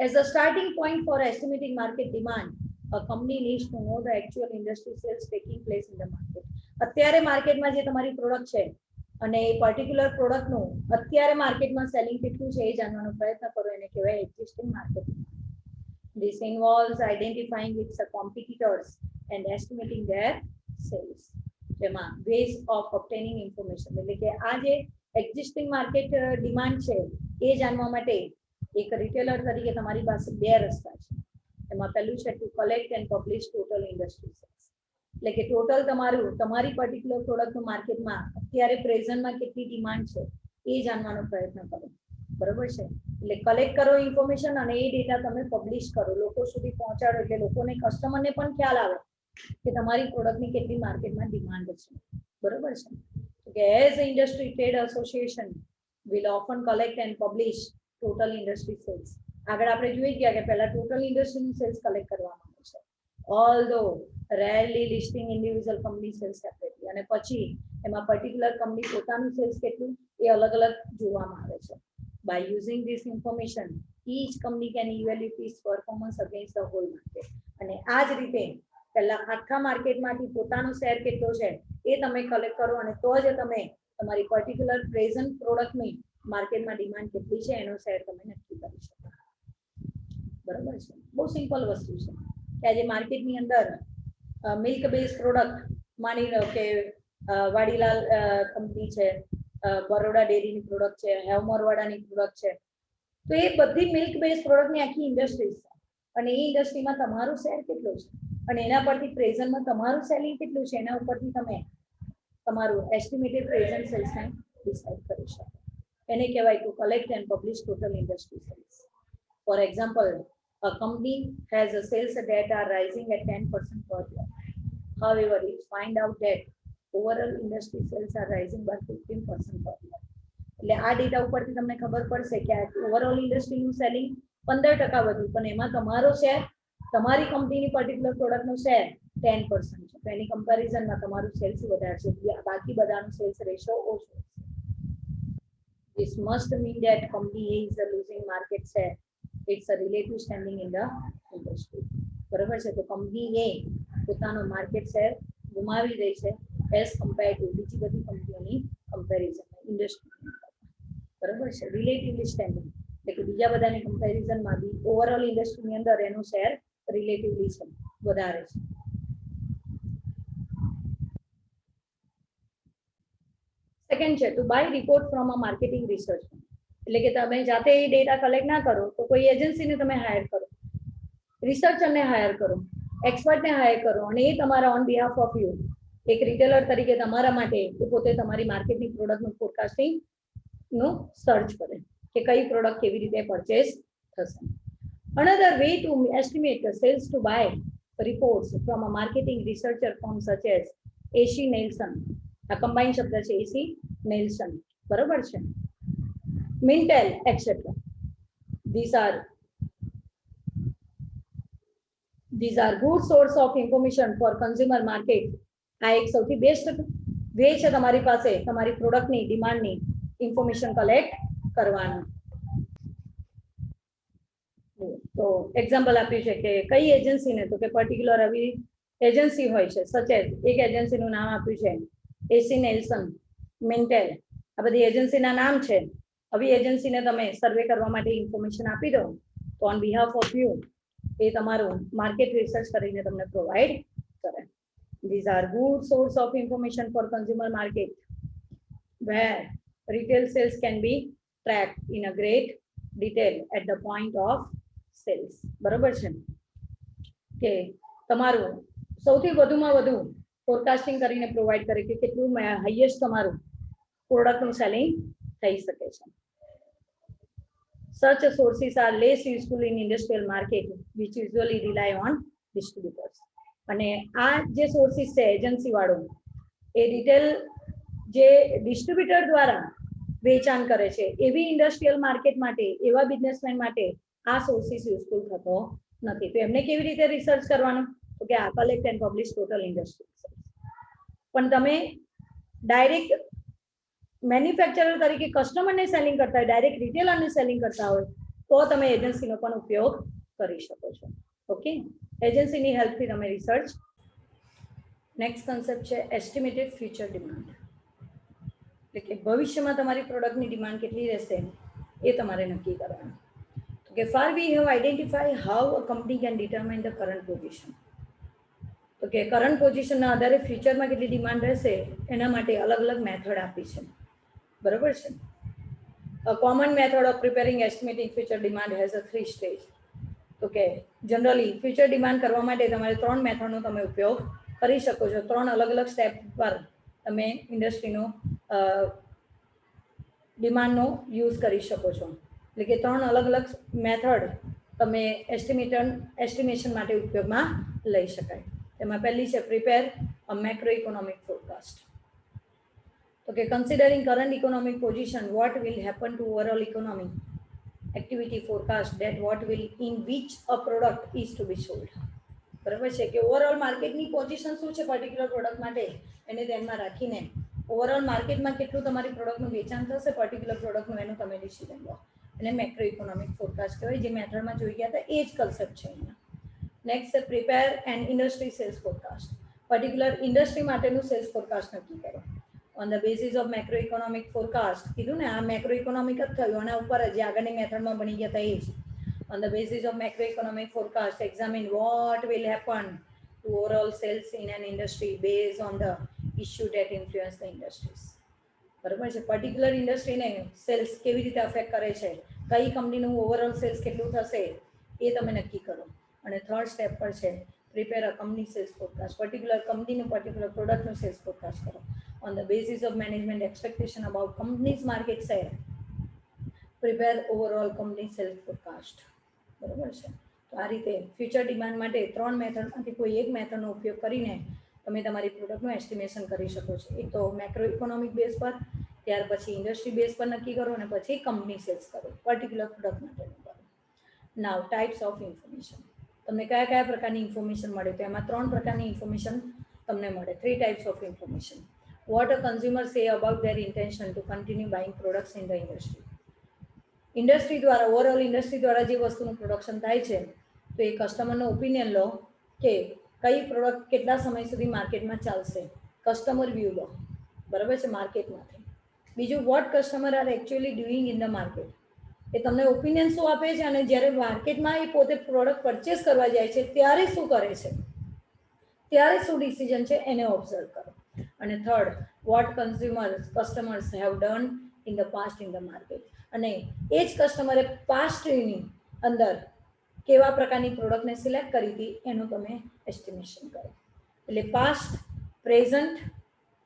As a starting point for estimating market demand, a company needs to know the actual industry sales taking place in the market. અત્યારે માર્કેટમાં જે તમારી પ્રોડક્ટ છે અને એ પર્ટિક્યુલર પ્રોડક્ટનું અત્યારે માર્કેટમાં સેલિંગ કેટલું છે એ જાણવાનો પ્રયત્ન કરો. એને કહેવાય existing market. This involves identifying its competitors and estimating their sales. જેમાં ways of obtaining information, એટલે કે આ જે એક્ઝિસ્ટિંગ માર્કેટ ડિમાન્ડ છે એ જાણવા માટે એક રિટેલર તરીકે તમારી પાસે બે રસ્તા છે. એમાં પહેલું છે to collect and publish total industry sales. એટલે કે ટોટલ તમારી પર્ટિક્યુલર પ્રોડક્ટનું માર્કેટમાં અત્યારે પ્રેઝન્ટમાં કેટલી ડિમાન્ડ છે એ જાણવાનો પ્રયત્ન કરો. બરોબર છે? એટલે કલેક્ટ કરો ઇન્ફોર્મેશન અને એ ડેટા તમે પબ્લિશ કરો, લોકો સુધી પહોંચાડો, એટલે લોકોને કસ્ટમરને પણ ખ્યાલ આવે કે તમારી પ્રોડક્ટની કેટલી માર્કેટમાં ડિમાન્ડ છે. બરોબર છે? કે as industry trade association will often collect and publish total industry sales. આગળ આપણે જોઈ ગયા કે પહેલા ટોટલ ઇન્ડસ્ટ્રીનું સેલ્સ કલેક્ટ કરવામાં આવે છે although rarely listing individual company sales separately. અને પછી એમાં પર્ટિક્યુલર કંપની પોતાનું સેલ્સ કેટલું એ અલગ અલગ જોવામાં આવે છે. By using this information, each company can evaluate its performance against the whole market. અને આ જ રીતે પહેલા આખા માર્કેટમાંથી પોતાનો શેર કેટલો છે એ તમે કલેક્ટ કરો અને તો જ તમે તમારી પર્ટિક્યુલર પ્રેઝન્ટ પ્રોડક્ટની માર્કેટમાં ડિમાન્ડ કેટલી છે એનો શેર તમે નક્કી કરી શકો. બરાબર છે, બહુ સિમ્પલ વસ્તુ છે કે આજે માર્કેટની અંદર મિલ્ક બેઝ પ્રોડક્ટ માની લો કે વાડીલાલ કંપની છે, બરોડા ડેરીની પ્રોડક્ટ છે, હેવમોરવાડાની પ્રોડક્ટ છે, તો એ બધી મિલ્ક બેઝ પ્રોડક્ટની આખી ઇન્ડસ્ટ્રી છે અને એ ઇન્ડસ્ટ્રીમાં તમારું શેર કેટલું છે અને એના પરથી પ્રેઝન્ટમાં તમારું સેલિંગ કેટલું છે એના ઉપરથી તમે તમારું એસ્ટિમેટેડ પ્રેઝન્ટ સેલ્સને ડિસાઇડ કરી શકો. એને કહેવાય to collect and publish total industry sales. For example, a company has a sales that are rising at 10% per year. However, it find out that overall industry sales are rising by 15% per year. એટલે આ ડેટા ઉપરથી તમને ખબર પડશે કે ઓવરઓલ ઇન્ડસ્ટ્રીનું સેલિંગ 15% વધ્યું પણ એમાં તમારો શેર તમારી કંપનીની પર્ટિક્યુલર પ્રોડક્ટનો શેર 10% છે. તો એની કમ્પેરિઝનમાં તમારું સેલ્સ વધારે છે, બાકી બધાનું સેલ્સ રેશિયો ઓછો છે. This must mean that company A is a losing market share. It's a relative standing in the industry. બરાબર છે, તો કંપની એ પોતાનો માર્કેટ શેર ગુમાવી રહી છે એઝ કમ્પેર ટુ બીજી બધી કંપનીઓની કમ્પેરિઝનમાં ઇન્ડસ્ટ્રી. બરાબર છે, રિલેટિવલી સ્ટેન્ડિંગ એટલે કે બીજા બધાની કમ્પેરિઝનમાં બી ઓવરઓલ ઇન્ડસ્ટ્રીની અંદર એનું શેર રિલેટિવલી છે વધારે છે. સેકન્ડ છે to buy report from a marketing research. એટલે કે તમે જાતે એ ડેટા કલેક્ટ ના કરો તો કોઈ એજન્સીને તમે હાયર કરો, રિસર્ચરને હાયર કરો, એક્સપર્ટને હાયર કરો અને એ તમારા ઓન બિહાફ ઓફ યુ એક રિટેલર તરીકે તમારા માટે એ પોતે તમારી માર્કેટની પ્રોડક્ટનું ફોરકાસ્ટિંગનું સર્ચ કરે કે કઈ પ્રોડક્ટ કેવી રીતે પરચેસ થશે. Another way to estimate the sales to buy reports from a marketing researcher firm such as AC Nielsen. આ કમ્બાઇન શબ્દ છે AC Nielsen. બરોબર છે, Mintel, etc. These are good source of information for consumer market. આ એક સૌથી બેસ્ટ વે છે તમારી પાસે તમારી પ્રોડક્ટની ડિમાન્ડની ઇન્ફોર્મેશન કલેક્ટ કરવાનું. તો એક્ઝામ્પલ આપ્યું છે કે કઈ એજન્સીને, તો કે પર્ટિક્યુલર આવી એજન્સી હોય છે સચ એઝ એક એજન્સીનું નામ આપ્યું છે AC Nielsen, Mintel. આ બધી એજન્સીના નામ છે. આવી એજન્સીને તમે સર્વે કરવા માટે ઇન્ફોર્મેશન આપી દો તો ઓન બિહાફ ઓફ યુ એ તમારું માર્કેટ રિસર્ચ કરીને તમને પ્રોવાઈડ કરે. These are good source of information for consumer market where retail sales can be tracked in a great detail at the point of sales. બરોબર છે કે તમારું સૌથી વધુમાં વધુ ફોરકાસ્ટિંગ કરીને પ્રોવાઈડ કરે કે કેટલું હાઈએસ્ટ તમારું પ્રોડક્ટનું સેલિંગ થઈ શકે છે. Such sources are less useful in industrial market which usually rely on distributors. અને આ જે સોર્સિસ છે એજન્સી વાળો એ રિટેલ જે ડિસ્ટ્રીબ્યુટર દ્વારા વેચાણ કરે છે એવી ઇન્ડસ્ટ્રીયલ માર્કેટ માટે એવા બિઝનેસમેન માટે આ સોર્સિસ યુઝફુલ થતો નથી. તો એમને કેવી રીતે રિસર્ચ કરવાનું, તો કે આ collect and publish total industry. પણ તમે ડાયરેક્ટ મેન્યુફેક્ચરર તરીકે કસ્ટમરને સેલિંગ કરતા હોય, ડાયરેક્ટ રિટેલરને સેલિંગ કરતા હોય તો તમે એજન્સીનો પણ ઉપયોગ કરી શકો છો. ઓકે, એજન્સીની હેલ્પથી તમે રિસર્ચ. નેક્સ્ટ કન્સેપ્ટ છે એસ્ટિમેટેડ ફ્યુચર ડિમાન્ડ. એટલે કે ભવિષ્યમાં તમારી પ્રોડક્ટની ડિમાન્ડ કેટલી રહેશે એ તમારે નક્કી કરવાનું. કે far we have identify how a company can determine the current position. તો કે કરંટ પોઝિશનના આધારે ફ્યુચરમાં કેટલી ડિમાન્ડ રહેશે એના માટે અલગ અલગ મેથડ આપી છે. બરોબર છે. A common method of preparing estimating future demand has a 3 stage. તો કે જનરલી ફ્યુચર ડિમાન્ડ કરવા માટે તમારે 3 મેથડનો તમે ઉપયોગ કરી શકો છો. 3 અલગ અલગ સ્ટેપ પર તમે ઇન્ડસ્ટ્રીનો ડિમાન્ડનો યુઝ કરી શકો છો. એટલે કે 3 અલગ અલગ મેથડ તમે એસ્ટિમેશન માટે ઉપયોગમાં લઈ શકાય. તેમાં પહેલી છે prepare a macro economic forecast. Okay, considering current economic position, what will happen to overall economy activity forecast that what will in which a product is to be sold. બરાબર છે કે ઓવરઓલ માર્કેટની પોઝિશન શું છે પર્ટિક્યુલર પ્રોડક્ટ માટે એને ધ્યાનમાં રાખીને ઓવરઓલ માર્કેટમાં કેટલું તમારી પ્રોડક્ટનું વેચાણ થશે પર્ટિક્યુલર પ્રોડક્ટનું એનું તમે ડિસિઝન લો. એને મેક્રો ઇકોનોમિક ફોરકાસ્ટ કહેવાય. જે મેથડમાં જોઈ ગયા હતા એ જ કન્સેપ્ટ છે અહીંયા. નેક્સ્ટ છે prepare and industry sales forecast. Particular industry માટેનું સેલ્સ ફોરકાસ્ટ નક્કી કરો on the basis of macro economic forecast. કીધું ને આ મેક્રો ઇકોનોમિક જ થયું આના ઉપર જ આગળની મેથડમાં બની ગયા હતા એ જ. On the basis of macroeconomic forecast, examine what will happen to overall sales in an industry based on the issue that influence the industries. બરાબર છે. પર્ટિક્યુલર ઇન્ડસ્ટ્રીને સેલ્સ કેવી રીતે અફેક્ટ કરે છે, કઈ કંપનીનું ઓવરઓલ સેલ્સ કેટલું થશે એ તમે નક્કી કરો. અને થર્ડ સ્ટેપ પર છે prepare a company sales forecast. Particular કંપનીનું પર્ટિક્યુલર પ્રોડક્ટનું સેલ્સ ફોરકાસ્ટ કરો on the basis of management expectation about company's market share. Prepare overall company sales forecast. બરાબર છે. તો આ રીતે ફ્યુચર ડિમાન્ડ માટે 3 મેથડમાંથી કોઈ એક મેથડનો ઉપયોગ કરીને તમે તમારી પ્રોડક્ટનું એસ્ટિમેશન કરી શકો છો. એક તો મેક્રો ઇકોનોમિક બેઝ પર, ત્યાર પછી ઇન્ડસ્ટ્રી બેઝ પર નક્કી કરો અને પછી કંપની સેલ્સ કરો પર્ટિક્યુલર પ્રોડક્ટ માટેનું કરો. નાવ ટાઈપ્સ ઓફ ઇન્ફોર્મેશન. તમને કયા કયા પ્રકારની ઇન્ફોર્મેશન મળે તો એમાં 3 પ્રકારની ઇન્ફોર્મેશન તમને મળે. 3 types of information. What a consumer say about their intention two continue buying products in the industry. Industry દ્વારા ઓવરઓલ ઇન્ડસ્ટ્રી દ્વારા જે વસ્તુનું પ્રોડક્શન થાય છે તો એ કસ્ટમરનો ઓપિનિયન લો કે કઈ પ્રોડક્ટ કેટલા સમય સુધી માર્કેટમાં ચાલશે. કસ્ટમર વ્યૂ લો. બરાબર છે માર્કેટમાંથી. બીજું what customer are actually doing in the market. એ તમને ઓપિનિયન શું આપે છે અને જ્યારે માર્કેટમાં એ પોતે પ્રોડક્ટ પરચેસ કરવા જાય છે ત્યારે શું કરે છે, ત્યારે શું ડિસિઝન છે એને ઓબ્ઝર્વ કરો. અને third what customers have done in the past in the market. અને એ જ કસ્ટમરે પાસ્ટની અંદર કેવા પ્રકારની પ્રોડક્ટને સિલેક્ટ કરી હતી એનું તમે એસ્ટિમેશન કરો. એટલે પાસ્ટ, પ્રેઝન્ટ,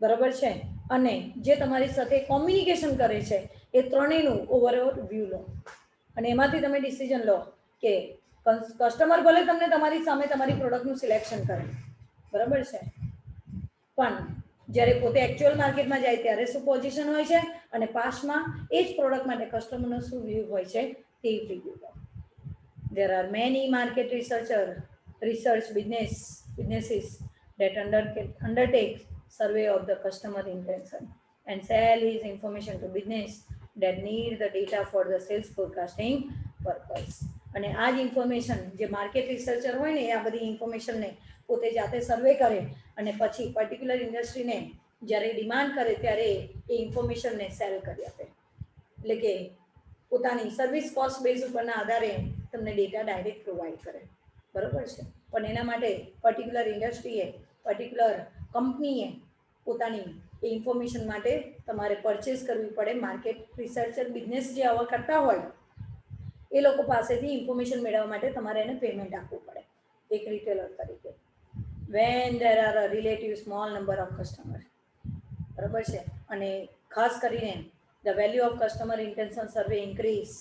બરાબર છે, અને જે તમારી સાથે કોમ્યુનિકેશન કરે છે એ ત્રણેયનું ઓવરઓલ વ્યૂ લો અને એમાંથી તમે ડિસિઝન લો કે કસ્ટમર ભલે તમને તમારી સામે તમારી પ્રોડક્ટનું સિલેક્શન કરે, બરાબર છે, પણ જ્યારે પોતે એકચ્યુઅલ માર્કેટમાં જાય ત્યારે શું પોઝિશન હોય છે અને પાસ્ટમાં એ જ પ્રોડક્ટ માટે કસ્ટમરનો શું વ્યૂ હોય છે તે વ્યૂ લો. There are many market research businesses that undertake survey of the customer intention and sell his information to business that need the data for the sales forecasting purpose. અને આ જ ઇન્ફોર્મેશન જે માર્કેટ રિસર્ચર હોય ને એ આ બધી ઇન્ફોર્મેશનને પોતે જાતે સર્વે કરે અને પછી પર્ટિક્યુલર ઇન્ડસ્ટ્રીને જ્યારે ડિમાન્ડ કરે ત્યારે એ ઇન્ફોર્મેશનને સેલ કરી આપે. એટલે કે પોતાની સર્વિસ કોસ્ટ બેઝ ઉપરના આધારે તમને ડેટા ડાયરેક્ટ પ્રોવાઈડ કરે. બરાબર છે. પણ એના માટે પર્ટિક્યુલર ઇન્ડસ્ટ્રીએ, પર્ટિક્યુલર કંપનીએ પોતાની એ ઇન્ફોર્મેશન માટે તમારે પરચેસ કરવી પડે. માર્કેટ રિસર્ચર બિઝનેસ જે આવા કરતા હોય એ લોકો પાસેથી ઇન્ફોર્મેશન મેળવવા માટે તમારે એને પેમેન્ટ આપવું પડે એક રિટેલર તરીકે. When there are a relative small number of customer. બરાબર છે. અને ખાસ કરીને the value of customer intention survey increase.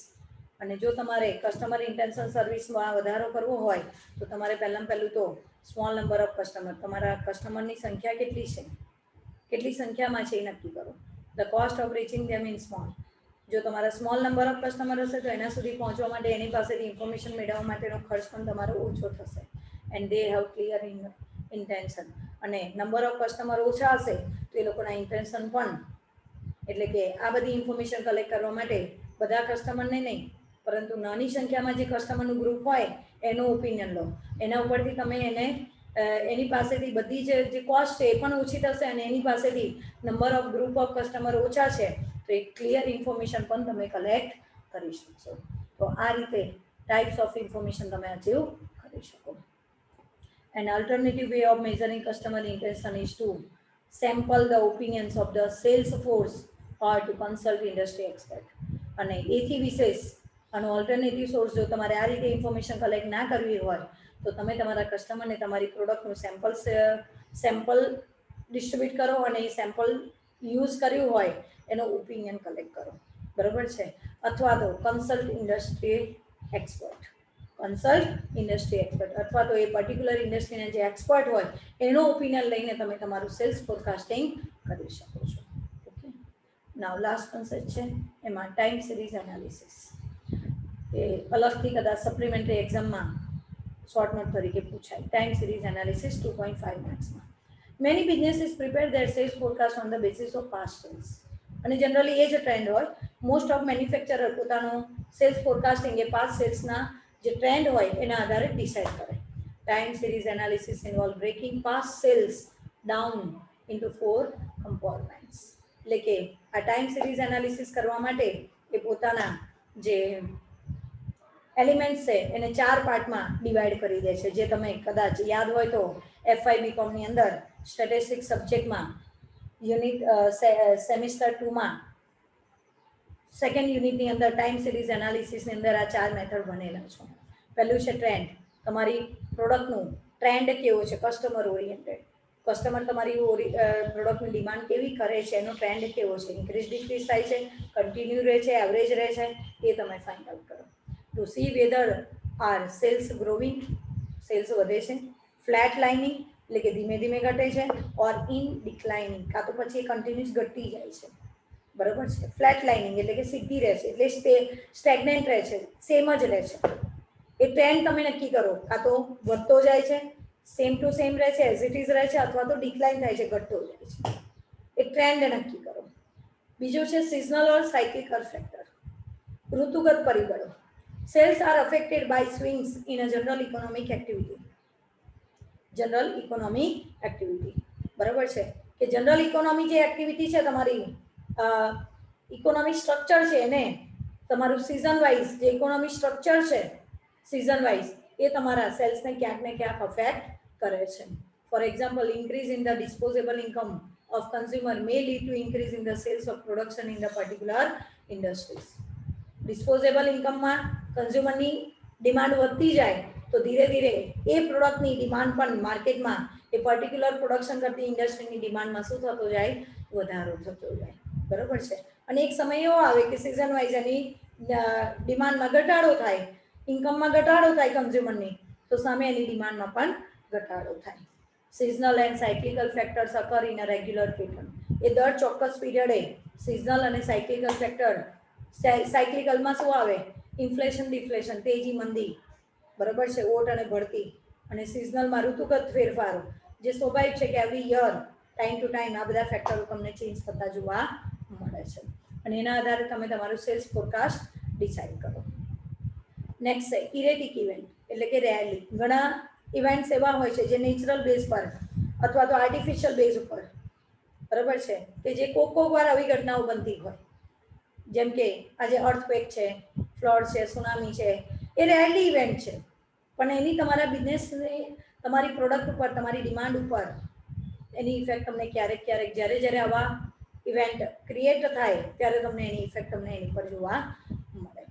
અને જો તમારે કસ્ટમર ઇન્ટેન્શન સર્વિસમાં વધારો કરવો હોય તો તમારે પહેલાં તો સ્મોલ નંબર ઓફ કસ્ટમર, તમારા કસ્ટમરની સંખ્યા કેટલી છે, કેટલી સંખ્યામાં છે એ નક્કી કરો. The cost of reaching them in small. જો તમારા સ્મોલ નંબર ઓફ કસ્ટમર હશે તો એના સુધી પહોંચવા માટે એની પાસેથી ઇન્ફોર્મેશન મેળવવા માટેનો ખર્ચ પણ તમારો ઓછો થશે. And they have clear intention. અને નંબર ઓફ કસ્ટમર ઓછા હશે તો એ લોકોના ઇન્ટેન્શન પણ, એટલે કે આ બધી ઇન્ફોર્મેશન કલેક્ટ કરવા માટે બધા કસ્ટમરને નહીં પરંતુ નાની સંખ્યામાં જે કસ્ટમરનું ગ્રુપ હોય એનું ઓપિનિયન લો. એના ઉપરથી તમે એને એની પાસેથી બધી જે કોસ્ટ છે એ પણ ઓછી થશે અને એની પાસેથી number of group of customer ઓછા છે તો એક ક્લિયર ઇન્ફોર્મેશન પણ તમે કલેક્ટ કરી શકશો. તો આ રીતે ટાઈપ્સ ઓફ ઇન્ફોર્મેશન તમે અચીવ કરી શકો. An alternative way of measuring customer intention is to sample the opinions of the sales force or to consult industry expert. અને એથી વિશેષ આનો ઓલ્ટરનેટિવ સોર્સ જો તમારે આ રીતે ઇન્ફોર્મેશન કલેક્ટ ના કરવી હોય તો તમે તમારા કસ્ટમરને તમારી પ્રોડક્ટનું સેમ્પલ ડિસ્ટ્રીબ્યુટ કરો અને એ સેમ્પલ યુઝ કર્યું હોય એનો ઓપિનિયન કલેક્ટ કરો. બરાબર છે. અથવા તો કન્સલ્ટ ઇન્ડસ્ટ્રી એક્સપર્ટ અથવા તો એ પર્ટિક્યુલર ઇન્ડસ્ટ્રીના જે એક્સપર્ટ હોય એનો ઓપિનિયન લઈને તમે તમારું સેલ્સ ફોરકાસ્ટિંગ કરી શકો છો. ઓકે. નાવ લાસ્ટ કન્સેપ્ટ છે એમાં ટાઈમ સિરીઝ એનાલિસિસ. એ અલગથી કદાચ સપ્લિમેન્ટરી એક્ઝામમાં શોર્ટ નોટ તરીકે પૂછાય. ટાઈમ સિરીઝ એનાલિસિસ 2.5 માર્ક્સમાં. Many businesses prepare their sales forecast on the basis of past sales. અને જનરલી એ જ ટ્રેન્ડ હોય. મોસ્ટ ઓફ મેન્યુફેક્ચરર પોતાનો સેલ્સ ફોરકાસ્ટિંગ એ પાસ્ટ સેલ્સના જે ટ્રેન્ડ હોય એના આધારે ડિસાઇડ કરે. Time series analysis involve breaking past sales down into 4 components. એટલે કે આ ટાઈમ સિરીઝ એનાલિસિસ કરવા માટે એ પોતાના જે એલિમેન્ટ્સ છે એને 4 પાર્ટમાં ડિવાઈડ કરી દે છે. જે તમે કદાચ યાદ હોય તો FY BComની અંદર સ્ટેટિસ્ટિક્સ સબ્જેક્ટમાં યુનિટ સેમિસ્ટર 2માં સેકન્ડ યુનિટની અંદર ટાઈમ સિરીઝ એનાલિસિસની અંદર આ 4 મેથડ બનેલા છે. પહેલું છે ટ્રેન્ડ. તમારી પ્રોડક્ટનું ટ્રેન્ડ કેવો છે, કસ્ટમર ઓરિએન્ટેડ. કસ્ટમર તમારી પ્રોડક્ટની ડિમાન્ડ કેવી કરે છે, એનો ટ્રેન્ડ કેવો છે, ઇન્ક્રીઝ ડિક્રીઝ થાય છે, કન્ટિન્યુ રહે છે, એવરેજ રહે છે, એ તમે ફાઇન્ડ આઉટ કરો. To see whether are sales growing, sales વધે છે, ફ્લેટ લાઇનિંગ એટલે કે ધીમે ધીમે ઘટે છે, ઓર ઇન ડિક્લાઇનિંગ કાં તો પછી કન્ટિન્યુઅસ ઘટી જાય છે. બરાબર છે. ફ્લેટ લાઇનિંગ એટલે કે સીધી રહે છે, એટલે સ્ટેગ્નન્ટ રહે છે, સેમ જ રહે છે. એ ટ્રેન્ડ તમે નક્કી કરો, કાં તો વધતો જાય છે, સેમ ટુ સેમ રહે છે, એઝ ઇટ ઇઝ રહે છે, અથવા તો ડિક્લાઇન થાય છે, ઘટતો જાય છે. એ ટ્રેન્ડ નક્કી કરો. બીજું છે સિઝનલ ઓર સાયક્લિકલ ફેક્ટર, ઋતુગત પરિબળો. Sales are affected by swings in a general economic activity. General economic activity, બરાબર છે. કે જનરલ ઇકોનોમી જે એક્ટિવિટી છે તમારી, ઇકોનોમિક સ્ટ્રક્ચર છે, એને તમારું સિઝન વાઇઝ જે ઇકોનોમિક સ્ટ્રક્ચર છે સિઝન વાઇઝ, એ તમારા સેલ્સને ક્યાંક ને ક્યાંક અફેક્ટ કરે છે. For example, increase in the disposable income of consumer may lead to increase in the sales of production in the particular industries. Disposable ઇન્કમમાં કન્ઝ્યુમરની ડિમાન્ડ વધતી જાય તો ધીરે ધીરે એ પ્રોડક્ટની ડિમાન્ડ પણ માર્કેટમાં એ પર્ટિક્યુલર પ્રોડક્શન કરતી ઇન્ડસ્ટ્રીની ડિમાન્ડમાં શું થતો જાય? વધારો થતો જાય. બરાબર છે. અને એક સમય એવો આવે કે સિઝન વાઇઝ એની ડિમાન્ડમાં ઘટાડો થાય, ઇન્કમમાં ઘટાડો થાય કન્ઝ્યુમરની, તો સામે એની ડિમાન્ડમાં પણ ઘટાડો થાય. Seasonal and cyclical factors occur in a regular pattern. એ દર ચોક્કસ પીરિયડે સિઝનલ અને સાયક્લિકલ ફેક્ટર, સાયક્લિકલમાં શું આવે? ઇન્ફ્લેશન, ડિફ્લેશન, તેજી મંદી, બરાબર છે, ઓટ અને ભરતી. અને સિઝનલમાં ઋતુગત ફેરફારો, જે સ્વાભાવિક છે કે every year time to time આ બધા ફેક્ટરો તમને ચેન્જ થતા જોવા મળે છે. અને એના આધારે તમે તમારું સેલ્સ ફોરકાસ્ટ ડિસાઇડ કરો. નેક્સ્ટ છે ઇરેટિક ઇવેન્ટ, એટલે કે રેરલી. ઘણા ઇવેન્ટ્સ એવા હોય છે જે નેચરલ બેઝ પર અથવા તો આર્ટિફિશિયલ બેઝ ઉપર, બરાબર છે, કે જે કોક વાર આવી ઘટનાઓ બનતી હોય. જેમ કે આજે અર્થક્વેક છે, ફ્લડ છે, સુનામી છે, એ રેરલી ઇવેન્ટ છે, પણ એની તમારા બિઝનેસને, તમારી પ્રોડક્ટ ઉપર, તમારી ડિમાન્ડ ઉપર એની ઇફેક્ટ તમને ક્યારેક ક્યારેક જ્યારે આવા ઇવેન્ટ ક્રિએટ થાય ત્યારે તમને એની ઇફેક્ટ તમને એની પર જોવા મળે.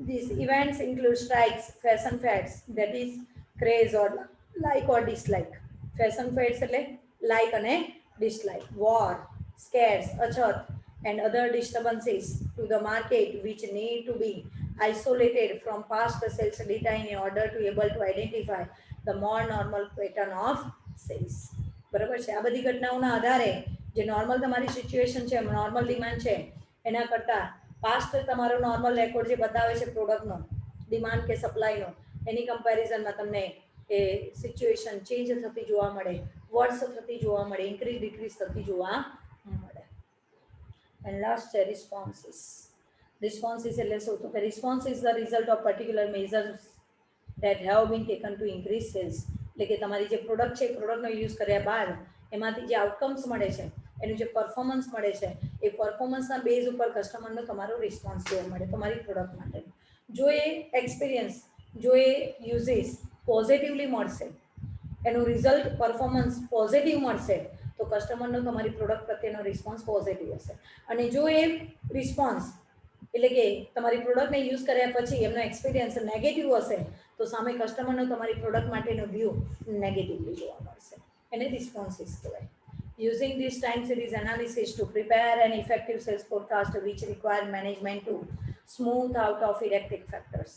These events include strikes, fashion fads, that is craze or like or dislike. Fashion fads એટલે like અને dislike. War, scares, અછત and other disturbances to the market which need to be isolated from past sales data in order to able to identify the more normal pattern of sales. બરાબર છે. આ બધી ઘટનાઓના આધારે જે નોર્મલ તમારી સિચ્યુએશન છે, નોર્મલ ડિમાન્ડ છે, એના કરતાં પાસ્ટ તમારો નોર્મલ રેકોર્ડ જે બતાવે છે પ્રોડક્ટનો ડિમાન્ડ કે સપ્લાયનો, એની કમ્પેરિઝનમાં તમને એ સિચ્યુએશન ચેન્જ થતી જોવા મળે, વર્સ થતી જોવા મળે, ઇન્ક્રીઝ ડિક્રીઝ થતી જોવા મળે. એન્ડ લાસ્ટ છે રિસ્પોન્સીસ. રિસ્પોન્સીસ એટલે શું? તો કે response is the result of particular measures that have been taken to increase sales. એટલે કે તમારી જે પ્રોડક્ટ છે, પ્રોડક્ટનો યુઝ કર્યા બાદ એમાંથી જે આઉટકમ્સ મળે છે, એનું જે પરફોર્મન્સ મળે છે, એ પરફોર્મન્સના બેઝ ઉપર કસ્ટમરનો તમારો રિસ્પોન્સ જોવા મળે તમારી પ્રોડક્ટ માટે. જો એ એક્સપિરિયન્સ, જો એ યુઝિસ પોઝિટિવલી મળશે, એનું રિઝલ્ટ પરફોર્મન્સ પોઝિટિવ મળશે, તો કસ્ટમરનો તમારી પ્રોડક્ટ પ્રત્યેનો રિસ્પોન્સ પોઝિટિવ હશે. અને જો એ રિસ્પોન્સ એટલે કે તમારી પ્રોડક્ટને યુઝ કર્યા પછી એમનો એક્સપિરિયન્સ નેગેટિવ હશે, તો સામે કસ્ટમરનો તમારી પ્રોડક્ટ માટેનો વ્યૂ નેગેટિવલી જોવા મળશે. એને રિસ્પોન્સીસ કહેવાય. Using this time series analysis to prepare an effective sales forecast which require management to smooth out of erratic factors.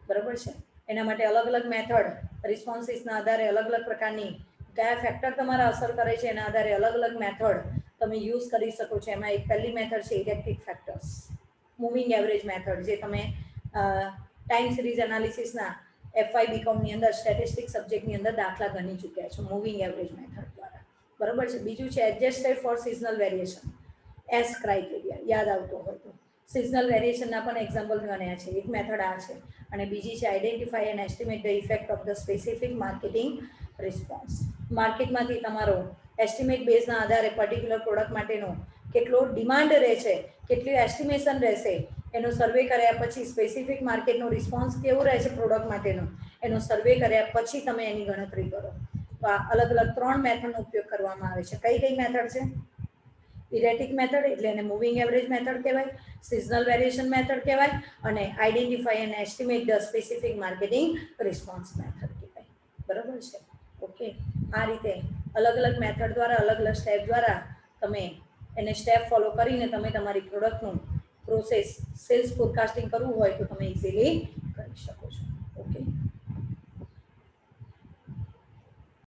બરાબર છે. એના માટે અલગ અલગ મેથડ, રિસ્પોન્સીસના આધારે અલગ અલગ પ્રકારની કયા ફેક્ટર તમારા અસર કરે છે એના આધારે અલગ અલગ મેથડ તમે યુઝ કરી શકો છો. એમાં એક પહેલી મેથડ છે ઇરેક્ટિક ફેક્ટર્સ, મૂવિંગ એવરેજ મેથડ, જે તમે ટાઈમ સિરીઝ એનાલિસિસના FY બીકોમની અંદર સ્ટેટિસ્ટિક્સ સબ્જેક્ટની અંદર દાખલા ગણી ચૂક્યા છો મૂવિંગ એવરેજ મેથડ દ્વારા, બરાબર છે. બીજું છે adjusted for seasonal variation, S criteria, યાદ આવતો હોય તો સિઝનલ વેરિએશનના પણ એક્ઝામ્પલ ગણ્યા છે. એક મેથડ આ છે અને બીજી છે identify and estimate the effect of the specific marketing response. માર્કેટમાંથી તમારો એસ્ટિમેટ બેઝના આધારે પર્ટિક્યુલર પ્રોડક્ટ માટેનો કેટલો ડિમાન્ડ રહેશે, કેટલું એસ્ટિમેશન રહેશે, એનો સર્વે કર્યા પછી સ્પેસિફિક માર્કેટનો રિસ્પોન્સ કેવો રહેશે પ્રોડક્ટ માટેનો, એનો સર્વે કર્યા પછી તમે એની ગણતરી કરો. તો આ અલગ અલગ 3 મેથડનો ઉપયોગ કરવામાં આવે છે. કઈ કઈ મેથડ છે? ઇરેટિક મેથડ એટલે એને મૂવિંગ એવરેજ મેથડ કહેવાય, સિઝનલ વેરિએશન મેથડ કહેવાય અને identify and estimate the specific marketing response method કહેવાય, બરાબર છે. ઓકે, આ રીતે અલગ અલગ મેથડ દ્વારા, અલગ અલગ સ્ટેપ દ્વારા તમે એને સ્ટેપ ફોલો કરીને તમે તમારી પ્રોડક્ટનું પ્રોસેસ સેલ્સ ફોરકાસ્ટિંગ કરવું હોય તો તમે ઇઝીલી